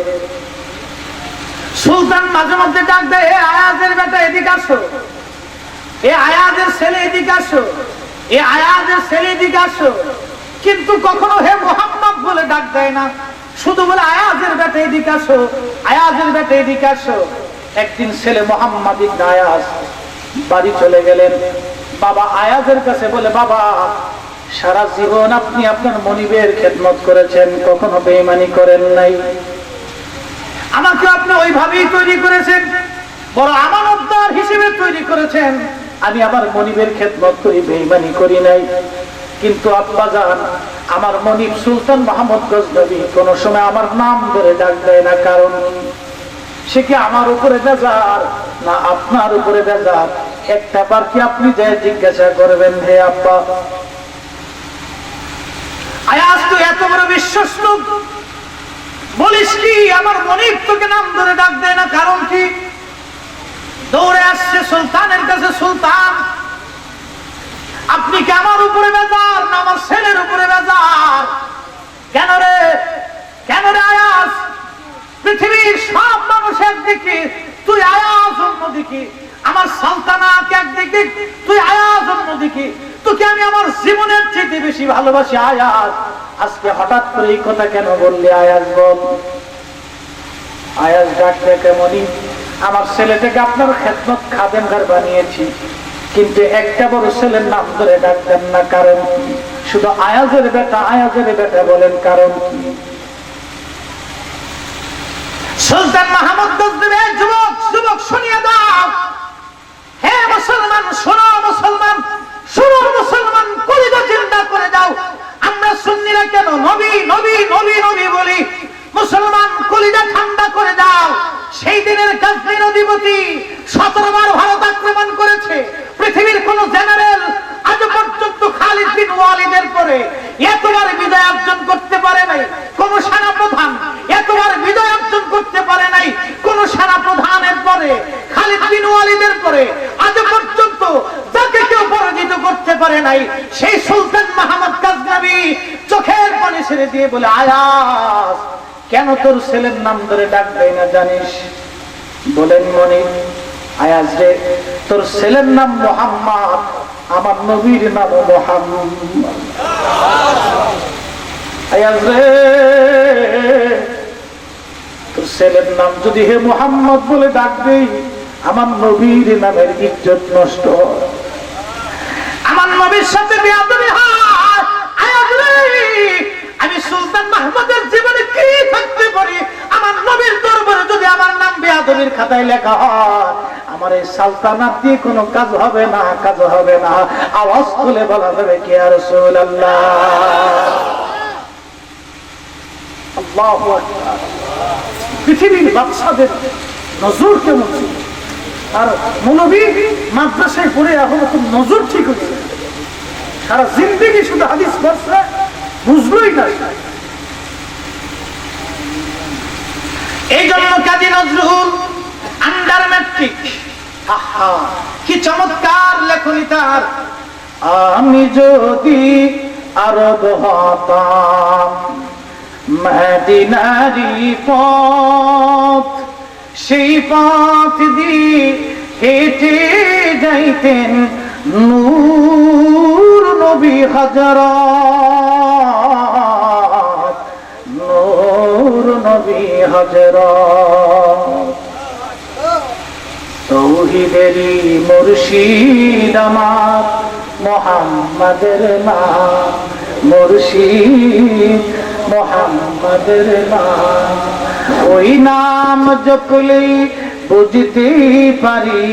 সুলতান মাঝে মধ্যে ডাক দেয়, এ আয়াজের বেটা এদিকে আসো, এ আয়াজের ছেলে এদিকে আসো, এ আয়াজের ছেলে এদিকে আসো। কিন্তু কখনো হে মোহাম্মদ বলে ডাক দেয় না, শুধু বলে আয়াজের বেটা এদিকে আসো, আয়াজের বেটা এদিকে আসো। একদিন ছেলে মোহাম্মদ ইবনে আয়াজ বাড়ি চলে গেলেন। বাবা আয়াজের কাছে বলে, বাবা, সারা জীবন আপনি আপনার মনিবের খেদমত করেছেন, কখনো বেঈমানি করেন নাই। আমাকে আপনি ওইভাবেই তৈরি করেছেন, বড় আমানতদার হিসেবে তৈরি করেছেন। আমি আমার মনিবের খেদমত করি, বেঈমানি করি নাই। কিন্তু আব্বা জান, আমার মনিব সুলতান মাহমুদ গজনবী কোন সময় আমার নাম ধরে ডাক দেয় না, কারণ সে কি আমার উপরে বেজার না আপনার উপরে বেজার? একটা বার কি আপনি যে জিজ্ঞাসা করবেন, হে আব্বা? আয়াজ তো এত বড় বিশ্বস্ত, বলিস কি আমার মনিব তোকে নাম ধরে ডাক দেয় না, কারণ কি? দৌড়ে আসছে সুলতানের কাছে, সুলতান, আপনি কি আমার উপরে বেজার না আমার ছেলের উপরে বেজার? কেন রে, কেন রে আয়াজ? পৃথিবীর সব মানুষ একদিকে, তুই আয়াজ অন্যদিকে, আমার সালতানাত একদিকে, তুই আয়াজ অন্যদিকে। তোকে আমি আমার জীবনের চেয়ে বেশি ভালোবাসি আয়াজ। আজকে হঠাৎ করে এই কথা কেন বললি আয়াজ? বল। আয়াজ ডাকতে, কেমনই আমার ছেলেটাকে আপনার খেদমত খাদেমগার বানিয়েছি, কিন্তু একটা বড় ছেলের নাম ধরে ডাকতেন না, কারণ শুধু আয়াজের বেটা, আয়াজের বেটা বলেন, কারণ কি? সুলতান মাহমুদ গজনবী, যুবক যুবক শুনিয়ে দাও, হে মুসলমান শোনো, মুসলমান শোনো, মুসলমান কলিজা চিন্তা করে দাও। আমরা সুন্নিরা কেন নবী নবী নবী নবী বলি? মুসলমান কলিজা ঠান্ডা করে দাও। সেই দিনের গাজনীর অধিপতি 17 বার ভারত আক্রমণ করেছে। পৃথিবীর কোন জেনারেল আজ পর্যন্ত খালিদ বিন ওয়ালিদের পরে এতবার বিজয় অর্জন করতে পারে নাই। কোন সেনা প্রধান এতবার বিজয় অর্জন করতে পারে নাই। কোন সেনা প্রধানের পরে, খালিদ বিন ওয়ালিদের পরে আজ পর্যন্ত যাকে কেউ পরাজিত করতে পারে নাই, সেই সুলতান মাহমুদ গজনবী চোখের পানি ছেড়ে দিয়ে বলে, আয়াজ, কেন তোর ছেলের নাম ধরে ডাক দেয় না জানিস? বলেন মনিব। আয়াজ রে, তোর ছেলের নাম মোহাম্মদ, আমার নবীর নাম মোহাম্মদ। আয়াজ রে, তোর ছেলের নাম যদি হে মোহাম্মদ বলে ডাক দেই, আমার নবীর নামের ইজ্জত নষ্ট, আমার নবীর সাথে বেয়াদবি হয়। আয়াজ রে, আমি সুলতান মাহমুদের জীবনে কি থাকতে পারি, আমার নবীর দরবারে যদি আমার নাম বেয়াদবির খাতায় লেখা হয়, আমার এই সালতানাত দিয়ে কোনো কাজ হবে না, কাজ হবে না। আওয়াজ তুলে বলা যাবে কি ইয়া রাসূলুল্লাহ? আল্লাহু আকবার। পৃথিবীর বাদশাদের নজর কেমন ছিল, আর মৌলভী মাদ্রাসায় পড়ে এখন খুব নজর ঠিক হচ্ছে। সারা জিন্দেগি শুধু হাদিস পড়ছে, বুঝলোই না। এই জন্য কাজী নজরুল আন্ডার ম্যাট্রিক, আহা কি চমৎকার লেখনী তার। আমি যদি আরব হতাম, মদিনারি পথ, সেই পথ দিয়ে হেঁটে যাইতেন নূর নবী হযরত, নূর নবী হযরত। তৌহিদেরই মুর্শিদ আমার মুহাম্মাদের নাম, মুর্শিদ মোহাম্মদের নাম। ওই নাম জপলেই বুঝতে পারি,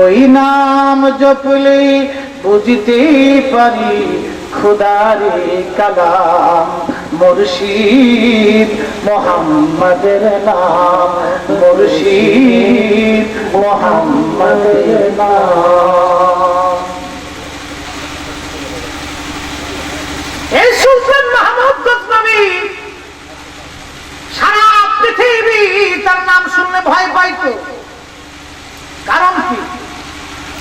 ওই নাম জপলেই বুঝতে পারি খুদারে কালাম মুর্শিদ মোহাম্মদের নাম, মুর্শিদ মোহাম্মদের নাম। এই সুলতান মাহমুদ গজনবী সারা পৃথিবী তার নাম শুনলে ভয় পাইত। কারণ কি?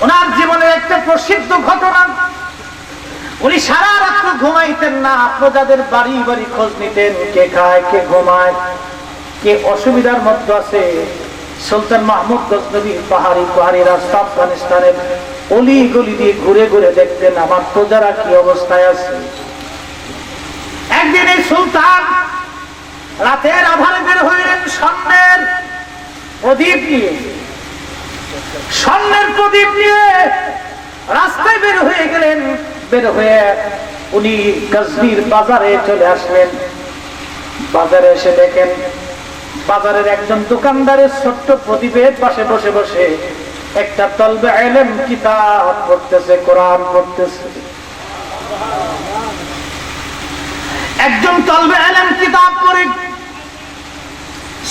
ওনার জীবনের একটা প্রসিদ্ধ ঘটনা, উনি সারা রাত্র ঘুমাইতেন না, প্রজাদের বাড়ি বাড়ি খোঁজ নিতেন, কে খায় কে ঘুমায়, কে অসুবিধার মধ্যে আছে। সুলতান মাহমুদ গজনবী পাহাড়ি পাহাড়ি রাস্তা আফগানিস্তানের অলি গলি দিয়ে ঘুরে ঘুরে দেখতেন আমার প্রজারা কি অবস্থায় আছে। একদিন এই সুলতান রাতের আধারে বের হইলেন স্বর্ণের প্রদীপ নিয়ে, স্বর্ণের প্রদীপ নিয়ে রাস্তায় বের হয়ে গেলেন। বের হয়ে উনি গজনীর বাজারে চলে আসলেন। বাজারে এসে দেখেন বাজারের একজন দোকানদারের ছোট্ট প্রদীপের পাশে বসে বসে একটা তলবে ইলম কিতাব পড়তেছে, কোরআন পড়তেছে। একজন তলবে ইলম কিতাব পড়ে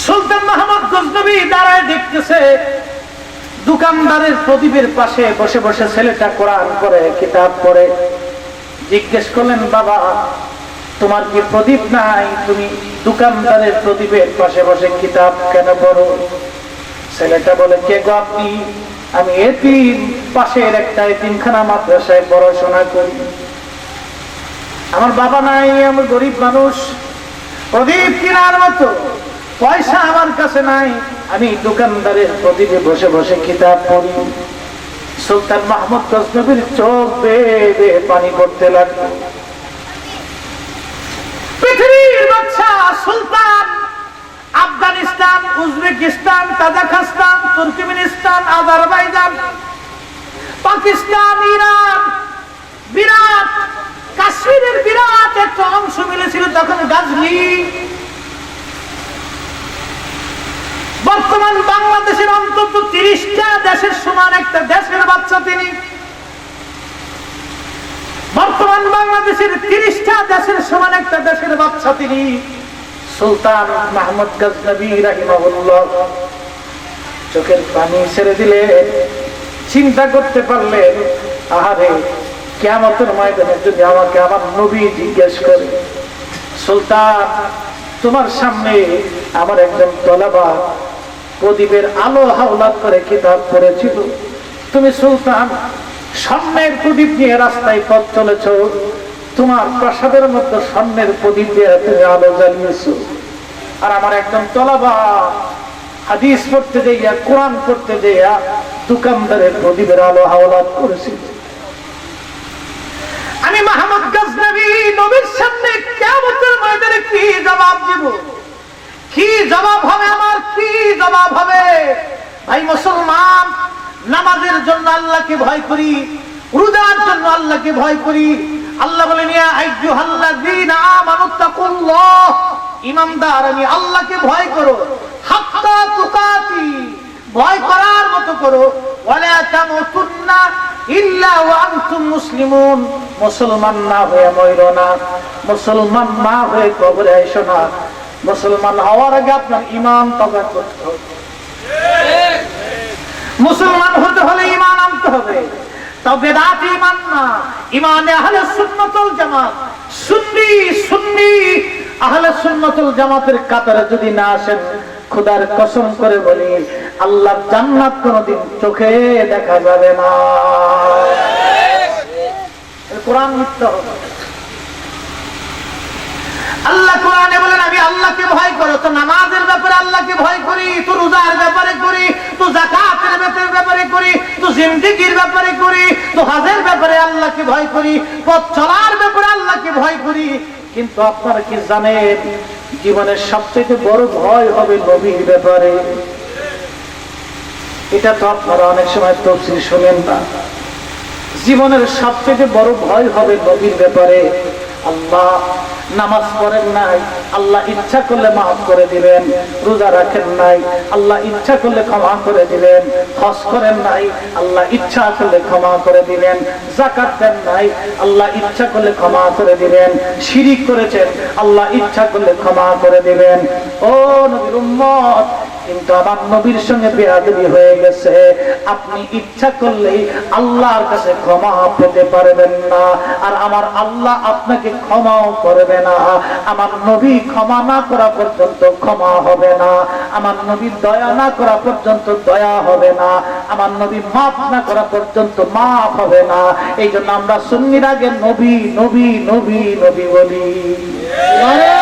সুলতান মাহমুদ গজনবী দাঁড়ায় দেখতেছে দোকানদারের প্রদীপের পাশে বসে বসে ছেলেটা কোরআন পড়ে, কিতাব পড়ে। জিজ্ঞেস করলেন, বাবা তোমার কি প্রদীপ নাই? তুমি দোকানদারের প্রদীপের পাশে বসে কিতাব কেন পড়ো? ছেলেটা বলে, কে গো আপনি? আমি এতিম, পাশের একটা এতিমখানা মাদ্রাসায় পড়াশোনা করি, আমার বাবা নাই, আমি গরিব মানুষ, প্রদীপ কেনার মতো পয়সা আমার কাছে নাই, আমি দোকানদারের প্রদীপে বসে বসে কিতাব পড়ি। সুলতান মাহমুদ গজনবীর চোখ বেয়ে বেয়ে পানি পড়তে লাগলো। পৃথিবীর বাদশা সুলতান Afghanistan, Uzbekistan, Kazakhstan, Turkmenistan, Azerbaijan, Pakistan, Iran, বিরাট কাশ্মীরের বিরাট একটা অংশ মিলেছিল তখন গাজনি। বর্তমান বাংলাদেশের অন্তত 30টা দেশের সমান একটা দেশের বাচ্চা তিনি। বর্তমান বাংলাদেশের 30টা দেশের সমান একটা দেশের বাচ্চা তিনি, সুলতান মাহমুদ গজনবী রাহিমাহুল্লাহ। চোখের পানি ছেড়ে দিলে, চিন্তা করতে পারলেন, আহারে কিয়ামতের ময়দানে যদি আমাকে আমার নবী জিজ্ঞেস করে, সুলতান তোমার সামনে আমার একজন তলাবা প্রদীপের আলো হাওলাত করে কিতাব পড়েছিল, তুমি সুলতান স্বর্ণের প্রদীপ নিয়ে রাস্তায় পথ চলেছ, তোমার প্রাসাদের মধ্যে স্বর্ণের প্রদীপ দিয়ে তুমি আলো জ্বালিয়েছো, আর আমার একজন তলাবা হাদিস পড়তে যাইয়া, কোরআন পড়তে যাইয়া দোকানদারের প্রদীপের আলো হাওলাত করেছিল। আমি মাহমুদ গজনবী নবীর সামনে কিয়ামতের ময়দানে কি জবাব দেব? কি জবাব হবে আমার? কি জবাব হবে? ভাই মুসলমান, নামাজের জন্য আল্লাহকে ভয় করি, রোজার জন্য আল্লাহকে ভয় করি। আল্লাহ বলেন, ইয়া আইয়ুহাল্লাযীনা আমানুত্তাকুল্লাহ, ঈমানদার আমি আল্লাহকে ভয় করো, হাক্কা তুকাতি, ভয় করার মতো করো, ওয়ালা তামুতুন্না ইল্লা ওয়া আনতুম মুসলিমুন, মুসলমান না হয়ে মরো না, মুসলমান না হয়ে কবরে এসো না। মুসলমান হওয়ার আগে আপনার ঈমান তাজা করতে হবে। মুসলমান হতে হলে ঈমান আনতে হবে। তাও বেদাত ঈমান না, ঈমানে আহলে সুন্নাত ওয়াল জামাত, সুন্নি আহলে সুন্নাত ওয়াল জামাতের কাতারে যদি না আসেন, খোদার কসম করে বলি আল্লাহর জান্নাত কোনদিন চোখে দেখা যাবে না। কোরআন মিথ্যা হবে। আল্লাহ কোরআনে বলেন, আমি আল্লাহকে ভয় করো। তো নামাজের ব্যাপারে আল্লাহকে ভয় করি, তো রোজার ব্যাপারে করি, তো যাকাতের ব্যাপারে করি, তো জিন্দেগির ব্যাপারে করি, তো হজের ব্যাপারে আল্লাহকে ভয় করি, পথ চলার ব্যাপারে আল্লাহকে ভয় করি। কিন্তু আপনারা কি জানেন, জীবনের সবচেয়ে বড় ভয় হবে নবীর ব্যাপারে। এটা তো আপনারা অনেক সময় তাফসীর শুনেন না। জীবনের সবচেয়ে বড় ভয় হবে নবীর ব্যাপারে। আল্লাহ নামাজ পড়েন নাই, আল্লাহ ইচ্ছা করলে মাফ করে দিবেন। রোজা রাখেন নাই, আল্লাহ ইচ্ছা করলে ক্ষমা করে দিবেন। হজ করেন নাই, আল্লাহ ইচ্ছা করলে ক্ষমা করে দিবেন। যাকাত দেন নাই, আল্লাহ ইচ্ছা করলে ক্ষমা করে দিবেন। শিরিক করেছেন, আল্লাহ ইচ্ছা করলে ক্ষমা করে দিবেন। ও নবীর উম্মত, কিন্তু আমার নবীর সঙ্গে বেয়াদবি হয়ে গেছে। আপনি ইচ্ছা করলেই আল্লাহর কাছে ক্ষমা পেতে পারবেন না, আর আমার আল্লাহ আপনাকে ক্ষমাও করবে না। আমার নবী ক্ষমা না করা পর্যন্ত ক্ষমা হবে না, আমার নবী দয়া না করা পর্যন্ত দয়া হবে না, আমার নবী মাফ না করা পর্যন্ত মাফ হবে না। এই জন্য আমরা সুন্নির আগে নবী নবী নবী নবী বলি। নারে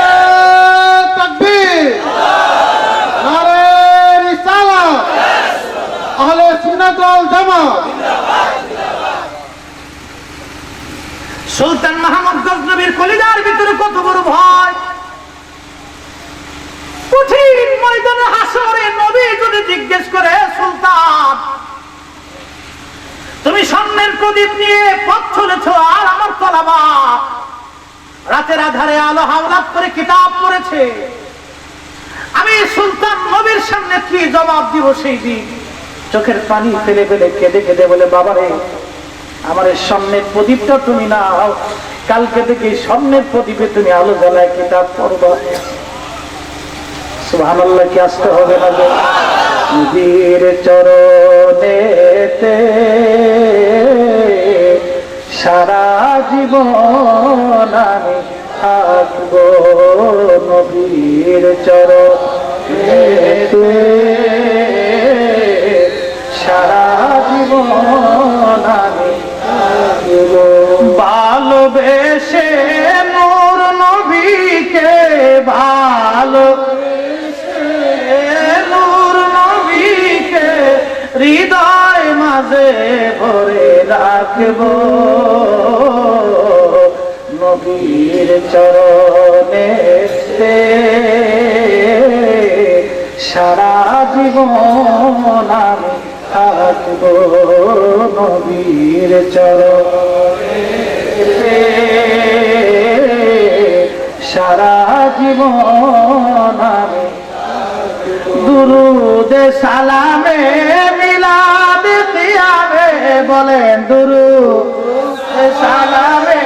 তাকবীর, নারে রিসালাত, আহলে সুন্নাত ওয়াল জামাত। সুলতান মাহমুদ গজনবীর কলিজার ভিতরে কত বড় ভয়। কঠিন ময়দানে হাসরে নবী যদি জিজ্ঞেস করে, সুলতান তুমি সামনের প্রদীপ নিয়ে পথ চলেছ, আর আমার তলাবা রাতের আধারে আলো হাওলাত করে কিতাব পড়েছে, আমি সুলতান নবীর সামনে কি জবাব দিব? সেই দিন চোখের পানি ফেলে ফেলে কেঁদে কেঁদে বলে, বাবারে আমার সামনের প্রদীপটা তুমি নাও, কালকে থেকে সামনের প্রদীপে তুমি আলো জ্বালায় কিতাব পড়বা। সুবহানাল্লাহ, কি আসতে হবে না? যে নবীর চরণেতে সারা জীবন আমি থাকবো, নবীর চরণেতে সারা জীবন আমি থাকবো। ভালোবেসে নূর নবীকে, ভালোবেসে নূর নবীকে হৃদয় মাঝে ভরে রাখবো, নবীর চরণেতে সারা জীবন আমি থাকবো, নবীর চরণেতে সারা জীবন আমি। দুরুদে সালামে মিলাদ কিয়ামে, বলেন দুরুদে সালামে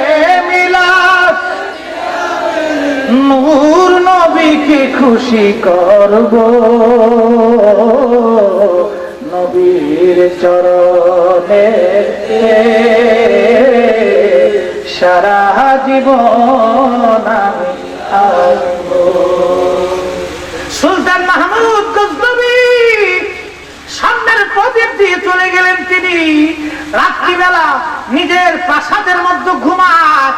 মিলাদ, নূর নবীকে খুশি করব, নবীর চরণেতে সারা জীবন আমি থাকবো। সুলতান মাহমুদ গজনবী সামনের প্রদীপ দিয়ে চলে গেলেন। তিনি রাত্রিবেলা নিজের প্রাসাদের মধ্যে ঘুমায়।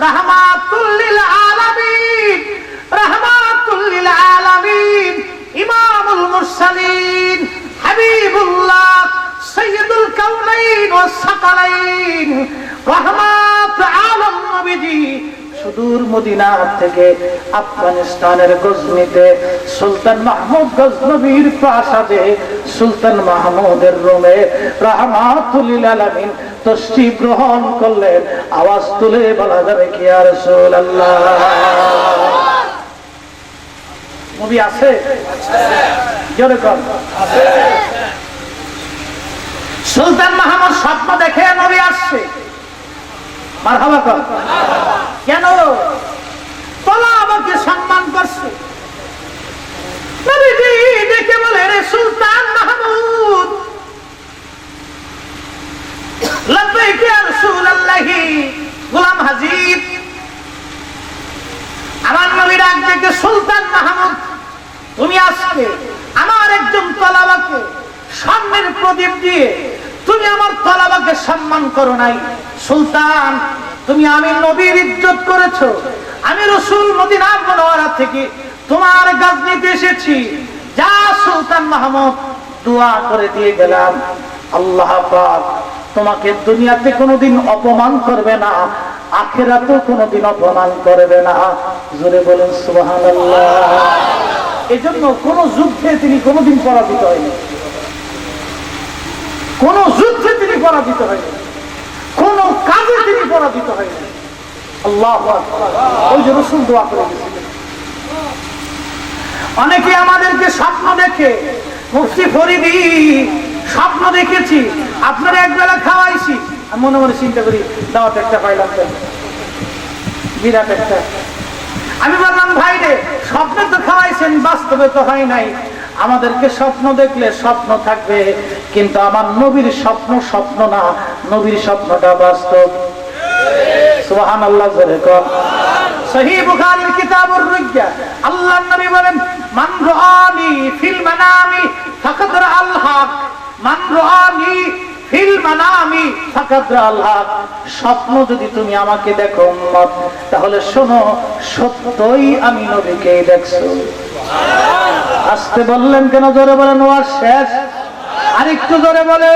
রাহমাতুল লিল আলামিন, রাহমাতুল লিল আলামিন, ইমামুল মুরসালিন, হাবিবুল্লাহ, সাইয়্যিদুল কাউনাইন ওয়াস সাকালাইন, রাহমাত আলাম নবীজি সুদূর মদিনা থেকে আফগানিস্তানের গজনিতে সুলতান মাহমুদ গজনবীর প্রাসাদে সুলতান মাহমুদের রুমে রাহমাতুল লিল আলামিন তশরিফ গ্রহণ করলেন। আওয়াজ তুলে বলা যাবে কি ইয়া রাসূলুল্লাহ? নবী আছে? জোরে কর আছে। সুলতান মাহমুদ স্বপ্ন দেখে নবী আসছে। মারহাবা কর। কেন? তোলা আমাকে সম্মান করছে। নবীজি দেখে বলে, রে সুলতান মাহমুদ, লব্বাইক ইয়া রাসূলুল্লাহ, গোলাম হাজির। আমার নবী ডাক দেখে, সুলতান মাহমুদ তুমি আজকে আমার একজন তলাবাকে সামনের প্রদীপ দিয়ে তুমি আমার তলাবাকে সম্মান করো নাই। সুলতান, তুমি আমি নবীর ইজ্জত করেছো। আমি রাসূল মদিনা মুনাওয়ারা থেকে তোমার গজনিতে এসেছি। যা সুলতান মাহমুদ, দোয়া করে দিয়ে গেলাম, আল্লাহ পাক তোমাকে দুনিয়াতে কোনোদিন অপমান করবে না, আখিরাতেও কোনোদিন অপমান করবে না। জোরে বলুন সুবহানাল্লাহ। এজন্য কোন যুদ্ধে তিনি কোনোদিন পরাজিত হয়নি, কোন যুদ্ধে তিনি পরাজিত হয়নি, কোন কাজে তিনি পরাজিত হয়নি। আল্লাহু আকবার। ওই যে রাসূল দোয়া করে গেছিলেন। অনেকে আমাদেরকে স্বপ্ন দেখে, মুফতি ফরিদি স্বপ্ন দেখেছি আপনারা একবেলা খাওয়াইছি, আমি মনে মনে চিন্তা করি দাওয়াত একটা পাইলাম, বিরাট একটা। আমি বললাম ভাই রে, স্বপ্নে তো খাওয়াইছেন, বাস্তবে তো হয় নাই। আমাদেরকে স্বপ্ন দেখলে স্বপ্ন থাকবে, কিন্তু আমার নবীর স্বপ্ন স্বপ্ন না, নবীর স্বপ্নটা বাস্তব। সুবহানাল্লাহ জোরে কর। সহিহ বুখারীর কিতাবুর রুজ্জা আল্লাহর নবী বলেন, মান রাআনি ফিল মানামি ফাকাদ রাআল হক, মান রাআনি ফিল মানামি ফাকাদ রাআল হক। স্বপ্ন যদি তুমি আমাকে দেখো উম্মত, তাহলে শোনো সত্যই আমি নবীকে দেখছো। আসতে বললেন কেন? জোরে বলেন, ওয়াজ শেষ। আরেকটু জোরে বলে,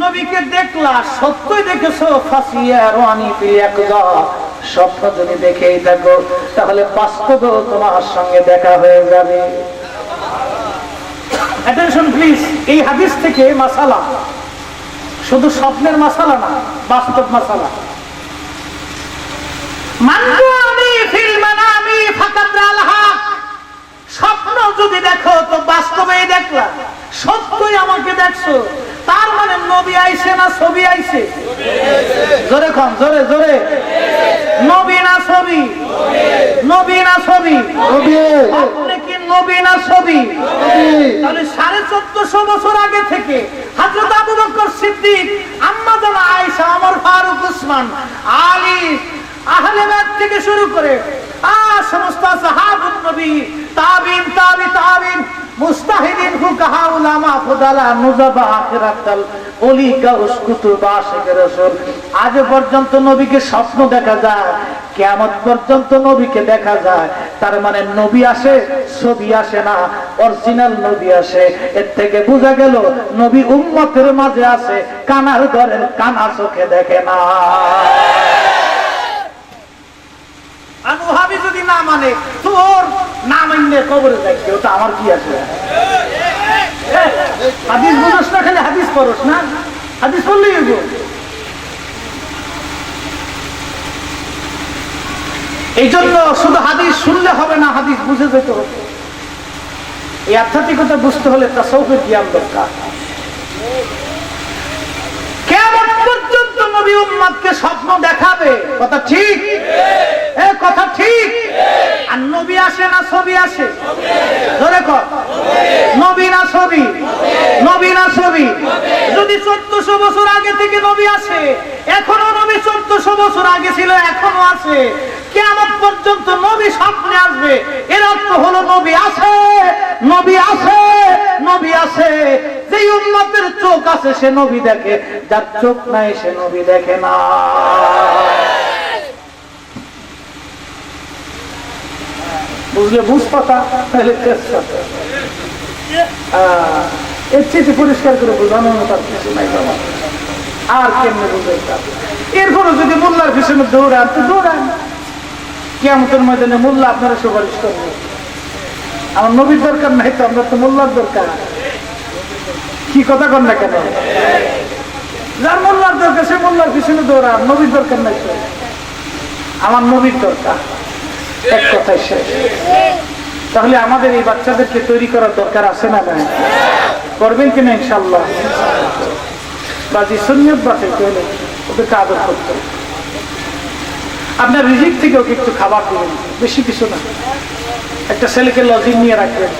নবীকে দেখলা, সত্যই দেখেছো। ফাসিয়া রানি ফিল ইয়াকযা, স্বপ্ন যদি দেখেই থাকো তাহলে বাস্তবেও তোমার সঙ্গে দেখা হয়ে যাবে। অ্যাটেনশন প্লিজ, এই হাদিস থেকে মাসালা, শুধু স্বপ্নের মাসালা না, বাস্তব মাসালা। মান রাআনি ফিল মানামি ফাকাদ রাআল হক, স্বপ্ন যদি দেখো তো বাস্তবেই দেখলা, সত্যই আমাকে দেখছো। তার মানে নবী আইছে না ছবি আইছে? জোরে কম, জোরে জোরে। নবী না ছবি? নবী না ছবি? আপনি কি নবী না ছবি? তাহলে 1450 বছর আগে থেকে হযরত আবু বকর সিদ্দিক, আম্মা জানা আয়েশা, ওমর ফারুক, উসমান, আলী, আহলে বাইত থেকে শুরু করে সমস্ত সাহাবায়ে নবী, তাবিঈন, তাবিঈন, মুস্তাহিদিন, ফুকাহা, উলামা, ফুদালা, নুজাবা, আখিরাতাল ওলি, গাউস, কুতুব, আশিকে রাসূল, আজ পর্যন্ত নবীকে স্বপ্ন দেখা যায়, কিয়ামত পর্যন্ত নবীকে দেখা যায়। তার মানে নবী আসে, ছবি আসে না, অরিজিনাল নবী আসে। এর থেকে বোঝা গেল নবী উম্মতের মাঝে আছে, কানার ঘরের কানা চোখে দেখে না। আনুহাবি যদি না মানে, তোর না মানলে কবরে যাইতে, ওটা আমার কি আছে? হাদিস বুঝোস না, খালি হাদিস পড়োস না, হাদিস পড়লেই হইব। এই জন্য শুধু হাদিস শুনলে হবে না, হাদিস বুঝে যেতে হবে। এই আধ্যাত্মিকতা বুঝতে হলে তাসাউফের জ্ঞান দরকার। কিয়ামত পর্যন্ত নবী উম্মতকে স্বপ্ন দেখাবে, কথা ঠিক? কথা ঠিক। আর নবী আসে না ছবি আসে? ধরে কর, নবী না ছবি? নবী না ছবি? যদি 1400 বছর আগে থেকে নবী আসে, এখনো নবী 1400 বছর আগে ছিল, এখনো আছে, কিয়ামত পর্যন্ত নবী স্বপ্নে আসবে। এর অর্থ হলো নবী আছে, নবী আছে, নবী আছে। যে উম্মতের চোখ আছে সে নবী দেখে, যার চোখ নাই সে নবী দেখে না। বুঝলে বুঝ কথা, তাহলে এর চেয়ে পরিষ্কার করে বোঝানো তার কিছু নাই বাবা। আর কেমনে বুঝে? এরপরে যদি মোল্লার পিছনে দৌড়ান তো দৌড়ান, কিয়ামতের ময়দানে মোল্লা আপনারা সুপারিশ করবে। আমার নবীর দরকার নাই তো, আমরা তো মোল্লার দরকার। কি কথা কর না কেন? যার মোল্লার দরকার সে মোল্লার পিছনে দৌড়ান, নবীর দরকার নাই তো। আমার নবীর দরকার, এক কথায় শেষ। তাহলে আমাদের এই বাচ্চাদেরকে তৈরি করার দরকার আছে না? নাই? করবেন কিনা ইনশাআল্লাহ? বাজি সুন্নাত বাঁচাইতে হলে ওদেরকে আদর করতে হবে। আপনার রিজিক থেকে ওকে একটু খাবার দিবেন, বেশি কিছু না। একটা ছেলেকে লজিং নিয়ে রাখবেন।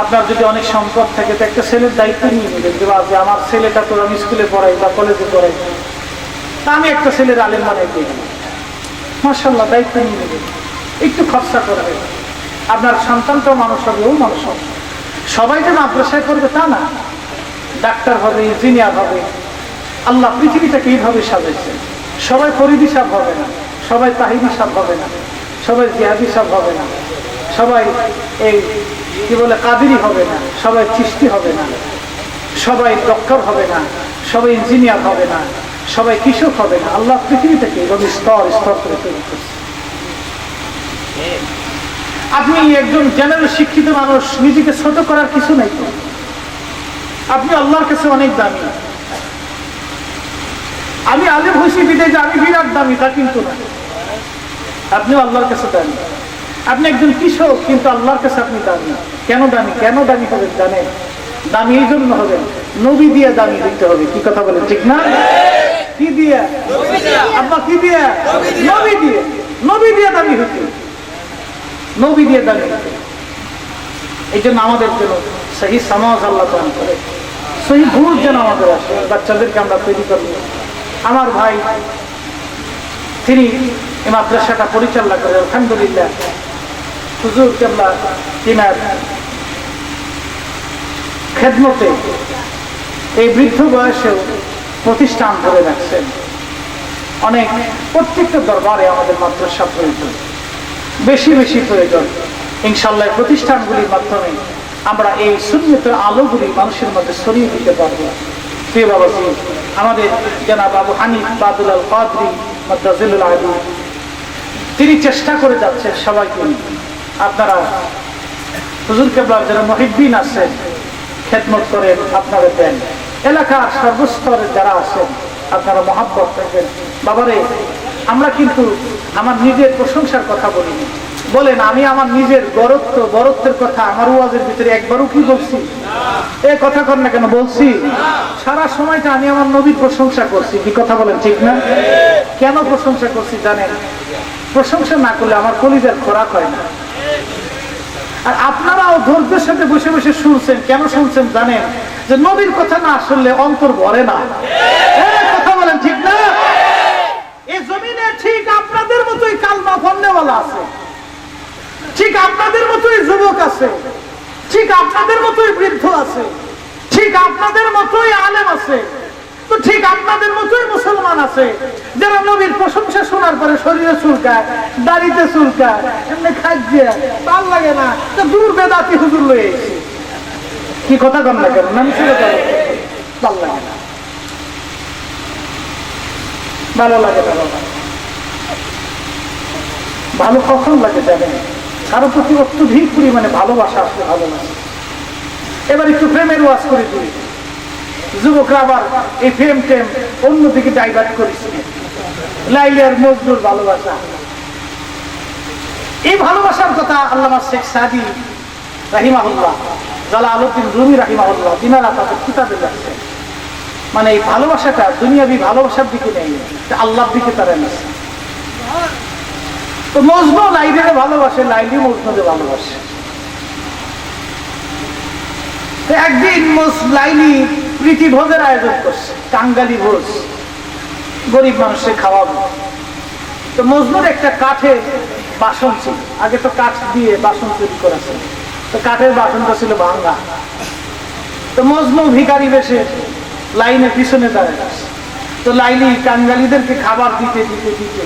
আপনার যদি অনেক সম্পদ থাকে তো একটা ছেলের দায়িত্ব নিয়ে নেবেন, যে আমার ছেলেটা তো আমি স্কুলে পড়াই বা কলেজে পড়াই, তা আমি একটা ছেলের আলেম বানাই দিই, মাশাআল্লাহ, দায়িত্ব নিয়ে নেবেন। একটু খরচা করবেন, আপনার সন্তানটাও মানুষ হবে, ও মানুষ হবে। সবাই যে মাদ্রাসায় করবে তা না, ডাক্তার হবে, ইঞ্জিনিয়ার হবে। আল্লাহ পৃথিবীটাকে এইভাবে সাজাইছে। সবাই ফরিদি সাহেব হবে না, সবাই তাহিদি সাহেব হবে না, সবাই জিহাদি সাহেব হবে না, সবাই এই কি বলে কাদেরি হবে না, সবাই চিশতি হবে না, সবাই ডক্টর হবে না, সবাই ইঞ্জিনিয়ার হবে না, সবাই কৃষক হবে না। আল্লাহ পৃথিবীটাকে এইভাবে স্তর স্তর করে তৈরি করছে। আপনি একজন জেনারেল শিক্ষিত মানুষ, নিজেকে ছোট করার কিছু নাই তো। আপনি আল্লাহর কাছে অনেক দামি। আমি আলেম হইছি বিদায় যে আমি বিরাট দামি, তা কিন্তু না। আপনিও আল্লাহর কাছে দামি। আপনি একজন কৃষক, কিন্তু আল্লাহর কাছে আপনি দামি। কেন দামি? কেন দামি হবেন জানেন? দামি এই জন্য হবেন, নবী দিয়ে দামি দিতে হবে। কি কথা বলেন, ঠিক না? কি দিয়ে? আব্বা কি দিয়ে? নবী দিয়ে। নবী দিয়ে দামি হইতে, নবী দিয়ে দামি হইতে। এই জন্য আমাদের জন্য সহি সমাজ আল্লাহ দান করে, সহি বুঝ যেন আমাদের আসে, বাচ্চাদেরকে আমরা তৈরি করবো। আমার ভাই তিনি এই মাদ্রাসাটা পরিচালনা করে, আলহামদুলিল্লাহ। হুজুর কেবলা তিনার খেদমতে এই বৃদ্ধ বয়সেও প্রতিষ্ঠান ধরে রাখছেন। অনেক প্রত্যেকটা দরবারে আমাদের মাদ্রাসা প্রয়োজন, বেশি বেশি প্রয়োজন। ইনশাআল্লাহ প্রতিষ্ঠানগুলির মাধ্যমে আমরা এই সুন্নতের আলোগুলি মানুষের মধ্যে ছড়িয়ে দিতে পারবো। প্রিয় বাবাজি, আমাদের জনাব আবু হানিফ বাদুল আল কাদরি মাদ্রাজুল আলী, তিনি চেষ্টা করে যাচ্ছেন সবাইকে। আপনারা হুজুর কেবলার যারা মুহিব্বিন আছেন, খেদমত করেন, আপনারা দেন। এলাকার সর্বস্তরের যারা আছেন আপনারা মহাব্বত করবেন। বাবারে, আমরা কিন্তু আমার নিজের প্রশংসার কথা বলিনি। বলেন, আমি আমার নিজের বরত্বের কথা আমার ওয়াজের ভিতরে একবারও কি বলছি? এই কথা কর না কেন? বলছি। সারা সময়টা আমি আমার নবীর প্রশংসা করছি। কি কথা বলেন, ঠিক না? কেন প্রশংসা করছি জানেন? প্রশংসা না করলে আমার কলিজার খোরাক হয় না। আর আপনারাও ধৈর্যের সাথে বসে বসে শুনছেন। কেন শুনছেন জানেন? যে নবীর কথা না শুনলে অন্তর ভরে না। কথা বলেন, ঠিক না? এই জমিনে ঠিক আপনাদের মতোই কালমা পড়নেওয়ালা আছে, ঠিক আপনাদের মতোই যুবক আছে, ঠিক আপনাদের মতোই বৃদ্ধ আছে, ঠিক আপনাদের মতোই আলেম আছে, তো ঠিক আপনাদের মতোই মুসলমান আছে যারা নবীর প্রশংসা শোনার পরে শরীরে চুলকায়, দাড়িতে চুলকায়, এমনি খাইছে ভাল লাগে না, তো দূর বেদাতি হুজুর লয়ে এসে। কি কথা কন না কেন? নাম ছিল ভাল লাগে না, ভালো লাগে না। বাবা, ভালো কখন লাগে জানেন? কারো প্রতি অত্যধিক পরিমাণে ভালোবাসা আসলে ভালো লাগে। এবার একটু প্রেমের ওয়াজ করে দিই। যুবকরা আবার এই প্রেম টেম অন্যদিকে ডাইভার্ট করেছে। লাইলার মজনুর ভালোবাসা, এই ভালোবাসার কথা আল্লামা শেখ সাদি রাহিমাহুল্লাহ, জালালউদ্দিন রুমি রাহিমাহুল্লাহ, তিনারা তাদের কিতাবে লেখছে। মানে এই ভালোবাসাটা দুনিয়াবি ভালোবাসার দিকে নেই, আল্লাহর দিকে তারা এনেছে। তো মজনু লাইলিরে ভালোবাসে, লাইলি মজনুকে ভালোবাসে। একদিন লাইলি প্রীতি ভোজের আয়োজন করছে, কাঙ্গালি ভোজ, গরিব মানুষের খাওয়াবো। তো মজনুর একটা কাঠের বাসন ছিল, আগে তো কাঠ দিয়ে বাসন তৈরি করেছে, তো কাঠের বাসনটা ছিল ভাঙ্গা। তো মজনু ভিখারি বেশে লাইনের পিছনে দাঁড়ায় আছে। তো লাইলি কাঙ্গালিদেরকে খাবার দিতে দিতে দিতে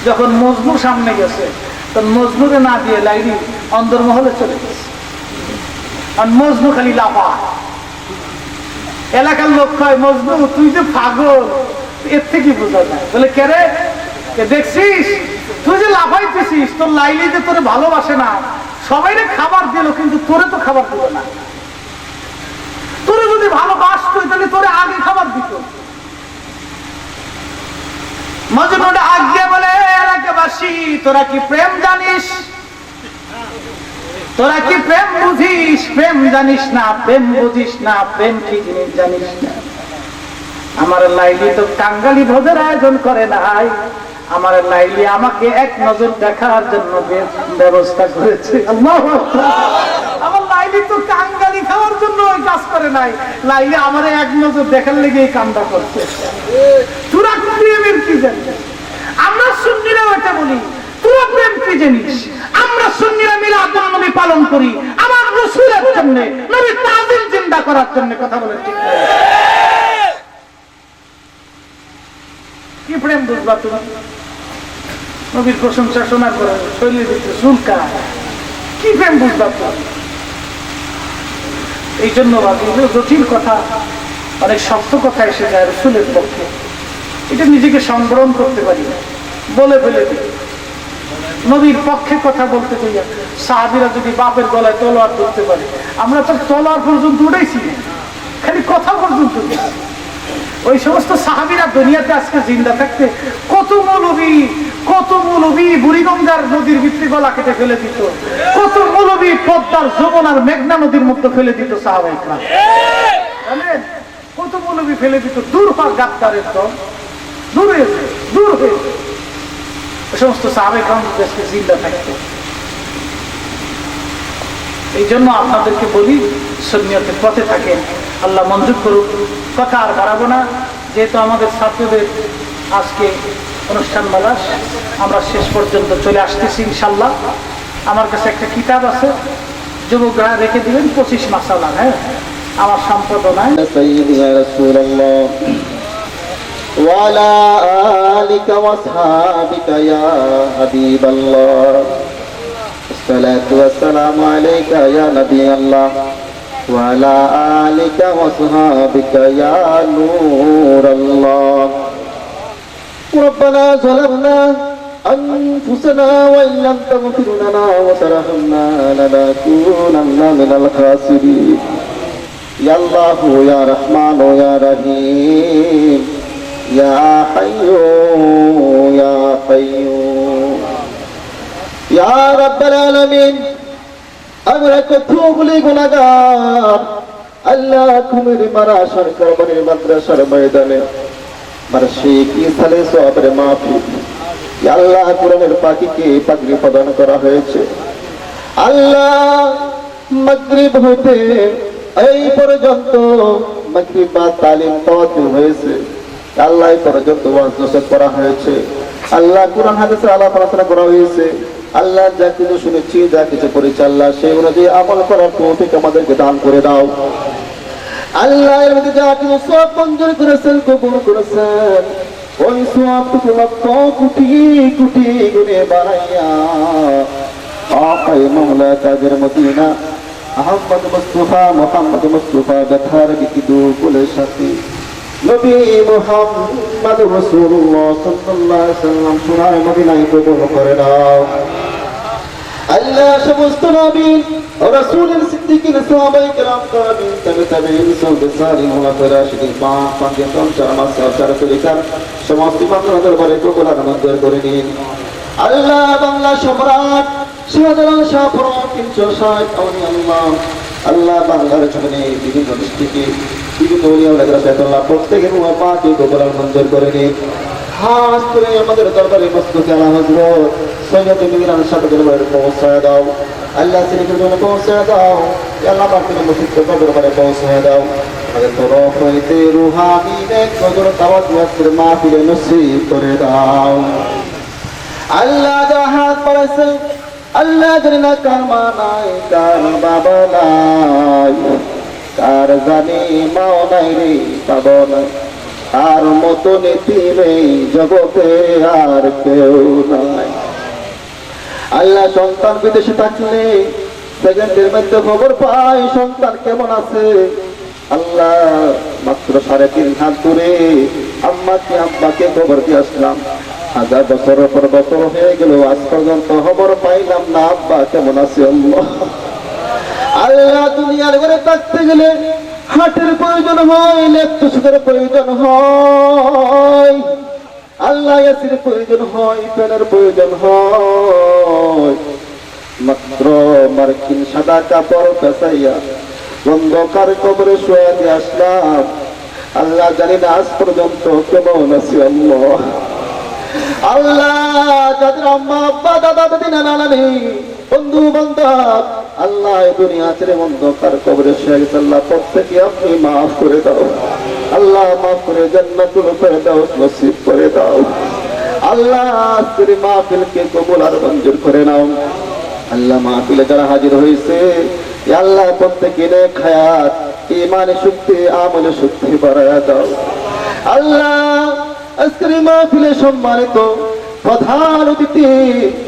যখন মজনু সামনে গেছে, তখন মজনুকে না দিয়ে লাইলি অন্দরমহলে চলে গেছে। আর মজনু খালি লাফা। এলাকার লোক কয়, মজনু তুই যে পাগল, এর থেকে বোঝা যায়। বলে, কে রে? দেখছিস তুই যে লাফাইতেছিস, তোর লাইলি যে তোরে ভালোবাসে না, সবাই খাবার দিল কিন্তু তোরে তো খাবার দিল না। তোরে যদি ভালোবাসতো তাহলে তোরে আগে খাবার দিত। মজনুটা আগে বলে, এলাকাবাসী তোরা কি প্রেম জানিস? তোরা কি প্রেম বুঝিস? প্রেম জানিস না, প্রেম বুঝিস না, প্রেম কি জিনিস জানিস না। আমার লাইলি তো কাঙ্গালি ভোজের আয়োজন করে নাই, আমার লাইলি আমাকে এক নজর দেখার জন্য ব্যবস্থা করেছে। আল্লাহু আকবার। আমার লাইলি তো কাঙ্গালি খাওয়ার জন্য ওই কাজ করে নাই, লাইলি আমার এক নজর দেখার লেগে এই কামটা করছে। তোরা প্রেমের কি জানিস? আমরা সুন্নিরা ওটা বলি, তোরা প্রেম কি জানিস? আমরা সুন্নিরা মিলাদ নবী পালন করি আমার রাসূলের জন্য, নবীর তাজিম জিন্দা করার জন্য। কথা বলেন, ঠিক না? কি প্রেম বুঝবা তুমি? নবীর প্রশংসা শোনার পরে শরীরের ভিতরে চুলকায়, কি প্রেম বুঝবা তুমি? এই জন্য জটিল কথা, অনেক শক্ত কথা এসে যায় রাসূলের পক্ষে, এটা নিজেকে সংবরণ করতে পারি না, বলে ফেলে দিই। নবীর পক্ষে কথা বলতে চাই। সাহাবীরা যদি বাপের গলায় তলোয়ার ধরতে পারে, আমরা তো তলোয়ার পর্যন্ত উঠেছি, খালি কথা পর্যন্ত। ওই সমস্ত সাহাবীরা দুনিয়াতে আজকে জিন্দা থাকতে কত মৌলবী বুড়িগঙ্গার নদীর ভিতরে গলা কেটে ফেলে দিত, কত মৌলবী পদ্মার যমুনার মেঘনা নদীর মধ্যে ফেলে দিত সাহাবায়ে কেরাম। জানেন কত মৌলবী ফেলে দিত। দূর হওয়ার গাদ্দারের দল দূর হয়েছে। ওই সমস্ত সাহাবায়ে কেরাম আজকে জিন্দা থাকতে। এই জন্য আপনাদেরকে বলি সুন্নিয়তের পথে থাকেন। আল্লাহ মঞ্জুর করুক। কথা আর বাড়াবো না, যেহেতু আমাদের ছাত্রদের আজকে অনুষ্ঠান মালা আমরা শেষ পর্যন্ত চলে আসতেছি ইনশাল্লাহ। আমার কাছে একটা কিতাব আছে, যুবকরা রেখে দিবেন 25 মাসালা। হ্যাঁ, আমার সম্পদ নাই। سيدنا رسول الله وعلى آلك وأصحابك يا حبيب الله الصلاة والسلام عليك يا نبي الله وعلى آلك وأصحابك يا نور الله ربنا ظلمنا أنفسنا وإن لم تغفر لنا وترحمنا لنكونن من الخاسرين يا الله يا رحمن يا رحيم يا حي يا قيوم يا رب العالمين আমরা কতগুলি গুনাহগার আল্লাহ কুমের মারা সরকার বাড়ির মাদ্রাসার ময়দানে বার্ষিক ইসালে সওয়াবের মাহফিল ইয়া আল্লাহ কোরআনের পাখিকে পাগড়ি প্রদান করা হয়েছে। আল্লাহ মাগরিব হতে এই পর্যন্ত মাগরিব বা তালিম পাওয়াতে হয়েছে। আল্লাহ এই পর্যন্ত ওয়াজ নসিহত করা হয়েছে। আল্লাহ কোরআন হাদিসের আলাপ আলোচনা করা হয়েছে। আল্লাহ যা কিছু শুনেছি, যা কিছু করেছি, আল্লাহ সেই অনুযায়ী আমল করার তৌফিক আমাদেরকে দান করে দাও। আল্লাহ এর মধ্যে যা কিছু সওয়াব মঞ্জুর করেছেন, কবুল করেছেন, ওই সওয়াবটুকু লক্ষ কোটি কোটি গুণে বাড়াইয়া আকায়ে মাওলা তাজের মদিনা আহমদ মুস্তাফা মুহাম্মদ মুস্তাফা ব্যথার বিকিদু কুলের সাথে নবী মুহাম্মদ রাসূলুল্লাহ সাল্লাল্লাহু আলাইহি ওয়াসাল্লাম সোনার মদিনায় কবুল করে নাও। আল্লাহ সমস্ত নবী ও রাসূলের সিদ্দিকীন সাহাবায়ে কেরাম তাবিঈন তাবিঈন সালিহিন ওয়া রাশিদিন পাঁচ পাঁচজন চারমাস চার তরিকার সমস্ত ইমামদের দরবারে কবুল আর মঞ্জুর করে নিন। আল্লাহ বাংলা সম্রাট শাহজালাল শাহ ফরমান 360 আল্লাহ আল্লাহ বাংলার জমিনে বিভিন্ন ডিস্ট্রিক্টে বিভিন্ন ওলিয়াউল্লাহদের সাথে আল্লাহ প্রত্যেকের পাকে কবুল আর মঞ্জুর করে নিন। খাস করে আমাদের দরবারে মস্তকে আলা হযরত সৈয়দ মিরান সাহেবের দরবারে পৌঁছায় দাও। আল্লাহ সিরিকের জন্য পৌঁছায় দাও। আল্লাহ পাকের মুসিবত দরবারে পৌঁছায় দাও। আমাদের তরফ হইতে রুহানি নেক নজর দাওয়াত ওয়াজের মাহফিলে নসিব করে দাও। আল্লাহ জাহাজ পড়েছে, আল্লাহ জানে না কার মা নাই, কার বাবা নাই, কার জানি মাও নাই রে বাবা নাই, আর মতো নীতি নেই জগতে আর কেউ নাই। আল্লাহ সন্তান বিদেশে থাকলে সেকেন্ডের মধ্যে খবর পাই সন্তান কেমন আছে। আল্লাহ মাত্র 3.5 হাত দূরে আম্মাকে আব্বাকে খবর দিয়ে আসলাম। 1000 বছরের পর বছর হয়ে গেল, আজ পর্যন্ত খবর পাইলাম না আব্বা কেমন আছে। আল্লাহ দুনিয়ার ঘরে থাকতে গেলে হাটের প্রয়োজন হয়, লেপ্তসুদের প্রয়োজন হয়, আল্লাহ ইয়াসির প্রয়োজন হয়, পেনের প্রয়োজন হয়। মাত্র মার্কিন সাদা কাপড় পেঁচাইয়া অন্ধকার কবরে শুয়ে দিয়ে আসলাম। আল্লাহ জানি না আজ পর্যন্ত কেমন আছি। আল্লাহ যাদের আম্মা আব্বা দাদা দাদি নানা নানি বন্ধু বান্ধব আল্লাহ দুনিয়া ছেড়ে অন্ধকার কবরে শুয়ে গেছে, আল্লাহ প্রত্যেকে আপনি মাফ করে দাও। আল্লাহ মাফ করে জান্নাতুল ফেরদাউস নসিব করে দাও। আল্লাহ আজকের মাহফিলকে কবুল আর মঞ্জুর করে নাও। আল্লাহ মাহফিলে যারা হাজির হয়েছে আল্লাহ প্রত্যেকে নেক হায়াত ঈমানে শক্তি আমলে শক্তি বাড়ায়া দাও। আল্লাহ আজকের মাহফিলে সম্মানিত প্রধান অতিথি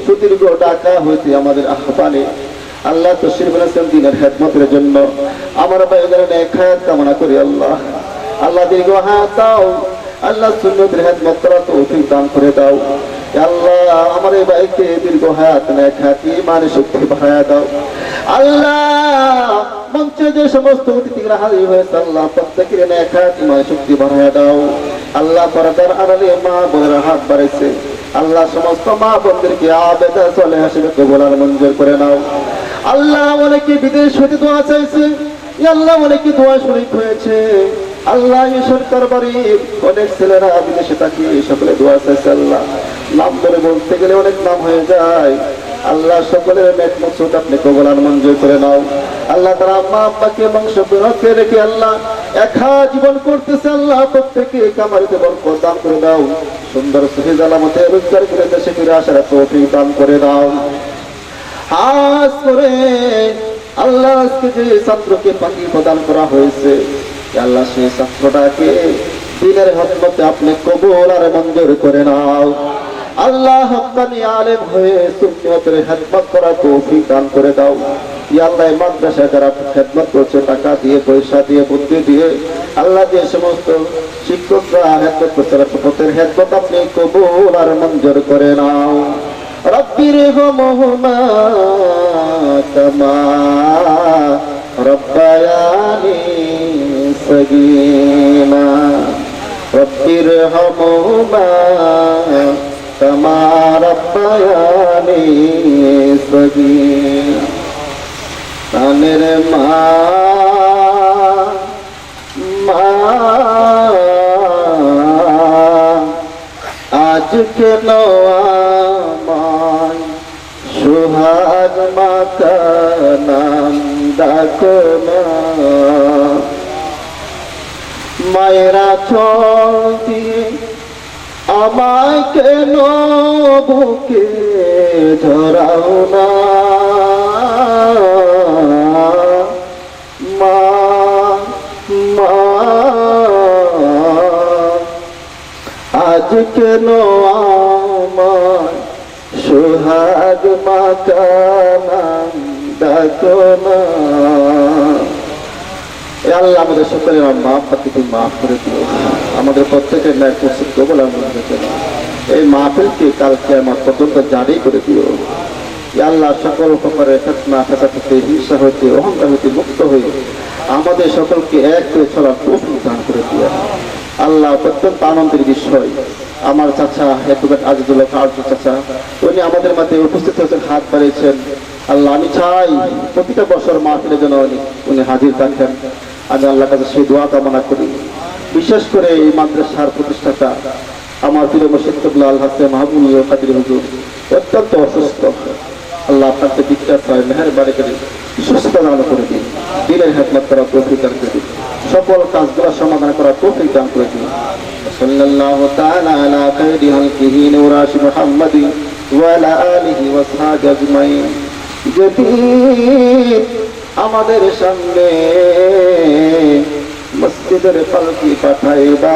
সুদীর্ঘ ঢাকা হইতে আমাদের আহ্বানে আল্লাহ তশরিফ এনেছেন দ্বীনের খেদমতের জন্য। আমার ভাইদের নেক হায়াত কামনা করি। আল্লাহ আল্লাহ দীর্ঘ হায়াত দাও। আল্লাহ সুন্নতের খেদমত করার তৌফিক দান করে দাও। আল্লাহ আমার এই ভাইকে দীর্ঘ হায়াত নেক হায়াত ঈমানে শক্তি বাড়ায়া দাও। আল্লাহ মঞ্চে যে সমস্ত অতিথিরা হাজির হয়েছে আল্লাহ প্রত্যেকের নেক হায়াত ইমান শক্তি বাড়ায় দাও আল্লাহ পর্দার আড়ালে মা বোনেরা হাত বাড়াইছে আল্লাহ সমস্ত মা বোনদেরকে আবেদা চলে হিসেবে কবুল আর মঞ্জুর করে নাও আল্লাহ অনেকে বিদেশ হতে দোয়া চাইছে আল্লাহ অনেকে দোয়া শরীক হয়েছে আল্লাহ এই সরকার বাড়ির অনেক ছেলেরা বিদেশে থাকি সকলে দোয়া চাইছে আল্লাহ নাম ধরে বলতে গেলে অনেক নাম হয়ে যায় আল্লাহ সকলের নেক মকসুদ আপনি কবুল আর মঞ্জুর করে নাও আল্লাহ তারা আম্মা আব্বাকে বংশকে রেখে আল্লাহ একা জীবন করতেছে আল্লাহ প্রত্যেকে কামারিতে বরকত দান করে দাও সুন্দর সুফিজ আলামতে রোজগার করে দেশে ফিরে আসার তৌফিক দান করে দাও হাস করে আল্লাহ আজকে যে ছাত্রকে পাখি প্রদান করা হয়েছে আল্লাহ সেই ছাত্রটাকে দিনের হকমতে আপনি কবুল আর মঞ্জুর করে নাও আল্লাহ হক্কানি আলেম হয়ে সুন্নিয়তের খেদমত করার তৌফিক দান করে দাও ইয়া আল্লাহ মাদ্রাসায় যারা খেদমত করছে টাকা দিয়ে পয়সা দিয়ে বুদ্ধি দিয়ে আল্লাহ যে সমস্ত শিক্ষকরা খেদমত করছে তাদের খেদমত আপনি কবুল আর মঞ্জুর করে নাও রব্বির হুমহুমা কামা রব্বায়ানি সগীরা রব্বির হুমহুমা কামা রব্বায়ানি সগীরা প্রাণের মা আজ কেন আমায় সুহাগ মাতা নাম ডাকো না মায়েরা চলতি আমায় কেন বুকে ধরাও না মা মা আজ কেন আমার সোহাগ মাতা নাম ডাকো না আল্লাহ আমাদের সকলের মা বাবাকে তুমি মাফ করে দিও আমাদের প্রত্যেকের ন্যায় প্রস্তুত কবুল আর মঞ্জুর করে নাও এই মাহফিলকে কালকে আমার পর্যন্ত জারি করে দিও আল্লাহ সকল প্রকারের ফিতনা ফাসাদ থেকে হিংসা হইতে অহংকার হইতে মুক্ত হয়ে আমাদের সকলকে এক করে চলার তৌফিক দান করে দিও আল্লাহ অত্যন্ত আনন্দের বিষয় আমার চাচা হেতুবেট আজিজুল্লাহ কার্য চাচা উনি আমাদের মধ্যে উপস্থিত হয়েছেন হাত বাড়িয়েছেন আল্লাহ আমি চাই প্রতিটা বছর মাহফিলের জন্য উনি হাজির থাকেন আমি আল্লাহর কাছে সেই দোয়া কামনা করি বিশেষ করে এই মাদ্রাসার প্রতিষ্ঠাতা আমার প্রিয় মুর্শিদ কিবলা আল হাসান মাহবুবুল কাদের হুজুর অত্যন্ত অসুস্থ আল্লাহ আপনাকে বিখ্যাত হয় মেহেরবানি করে সুস্থতা দান করে দিন দিনের খেদমত করার তৌফিক দান করে দিন সকল কাজগুলো সমাধান করার তৌফিক দান করে দিন সাল্লাল্লাহু তাআলা আলা খায়রি খালকিহি নূরাশ মুহাম্মাদি ওয়া আলা আলিহি ওয়া সাহবিহি আজমাইন যেদিন আমাদের সামনে মসজিদের পালকি পাঠাইবা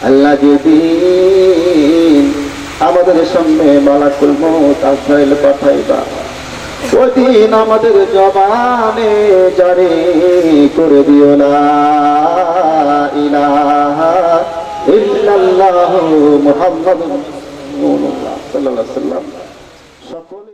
আল্লাহ যেদিন আমাদের সামনে মালাকুল মউত আজরাইল পাঠাইবা ওদিন আমাদের জবানে জারি করে দিও লা ইলাহা ইল্লাল্লাহু মুহাম্মাদুর রাসূলুল্লাহ সাল্লাল্লাহু আলাইহি ওয়াসাল্লাম সকলে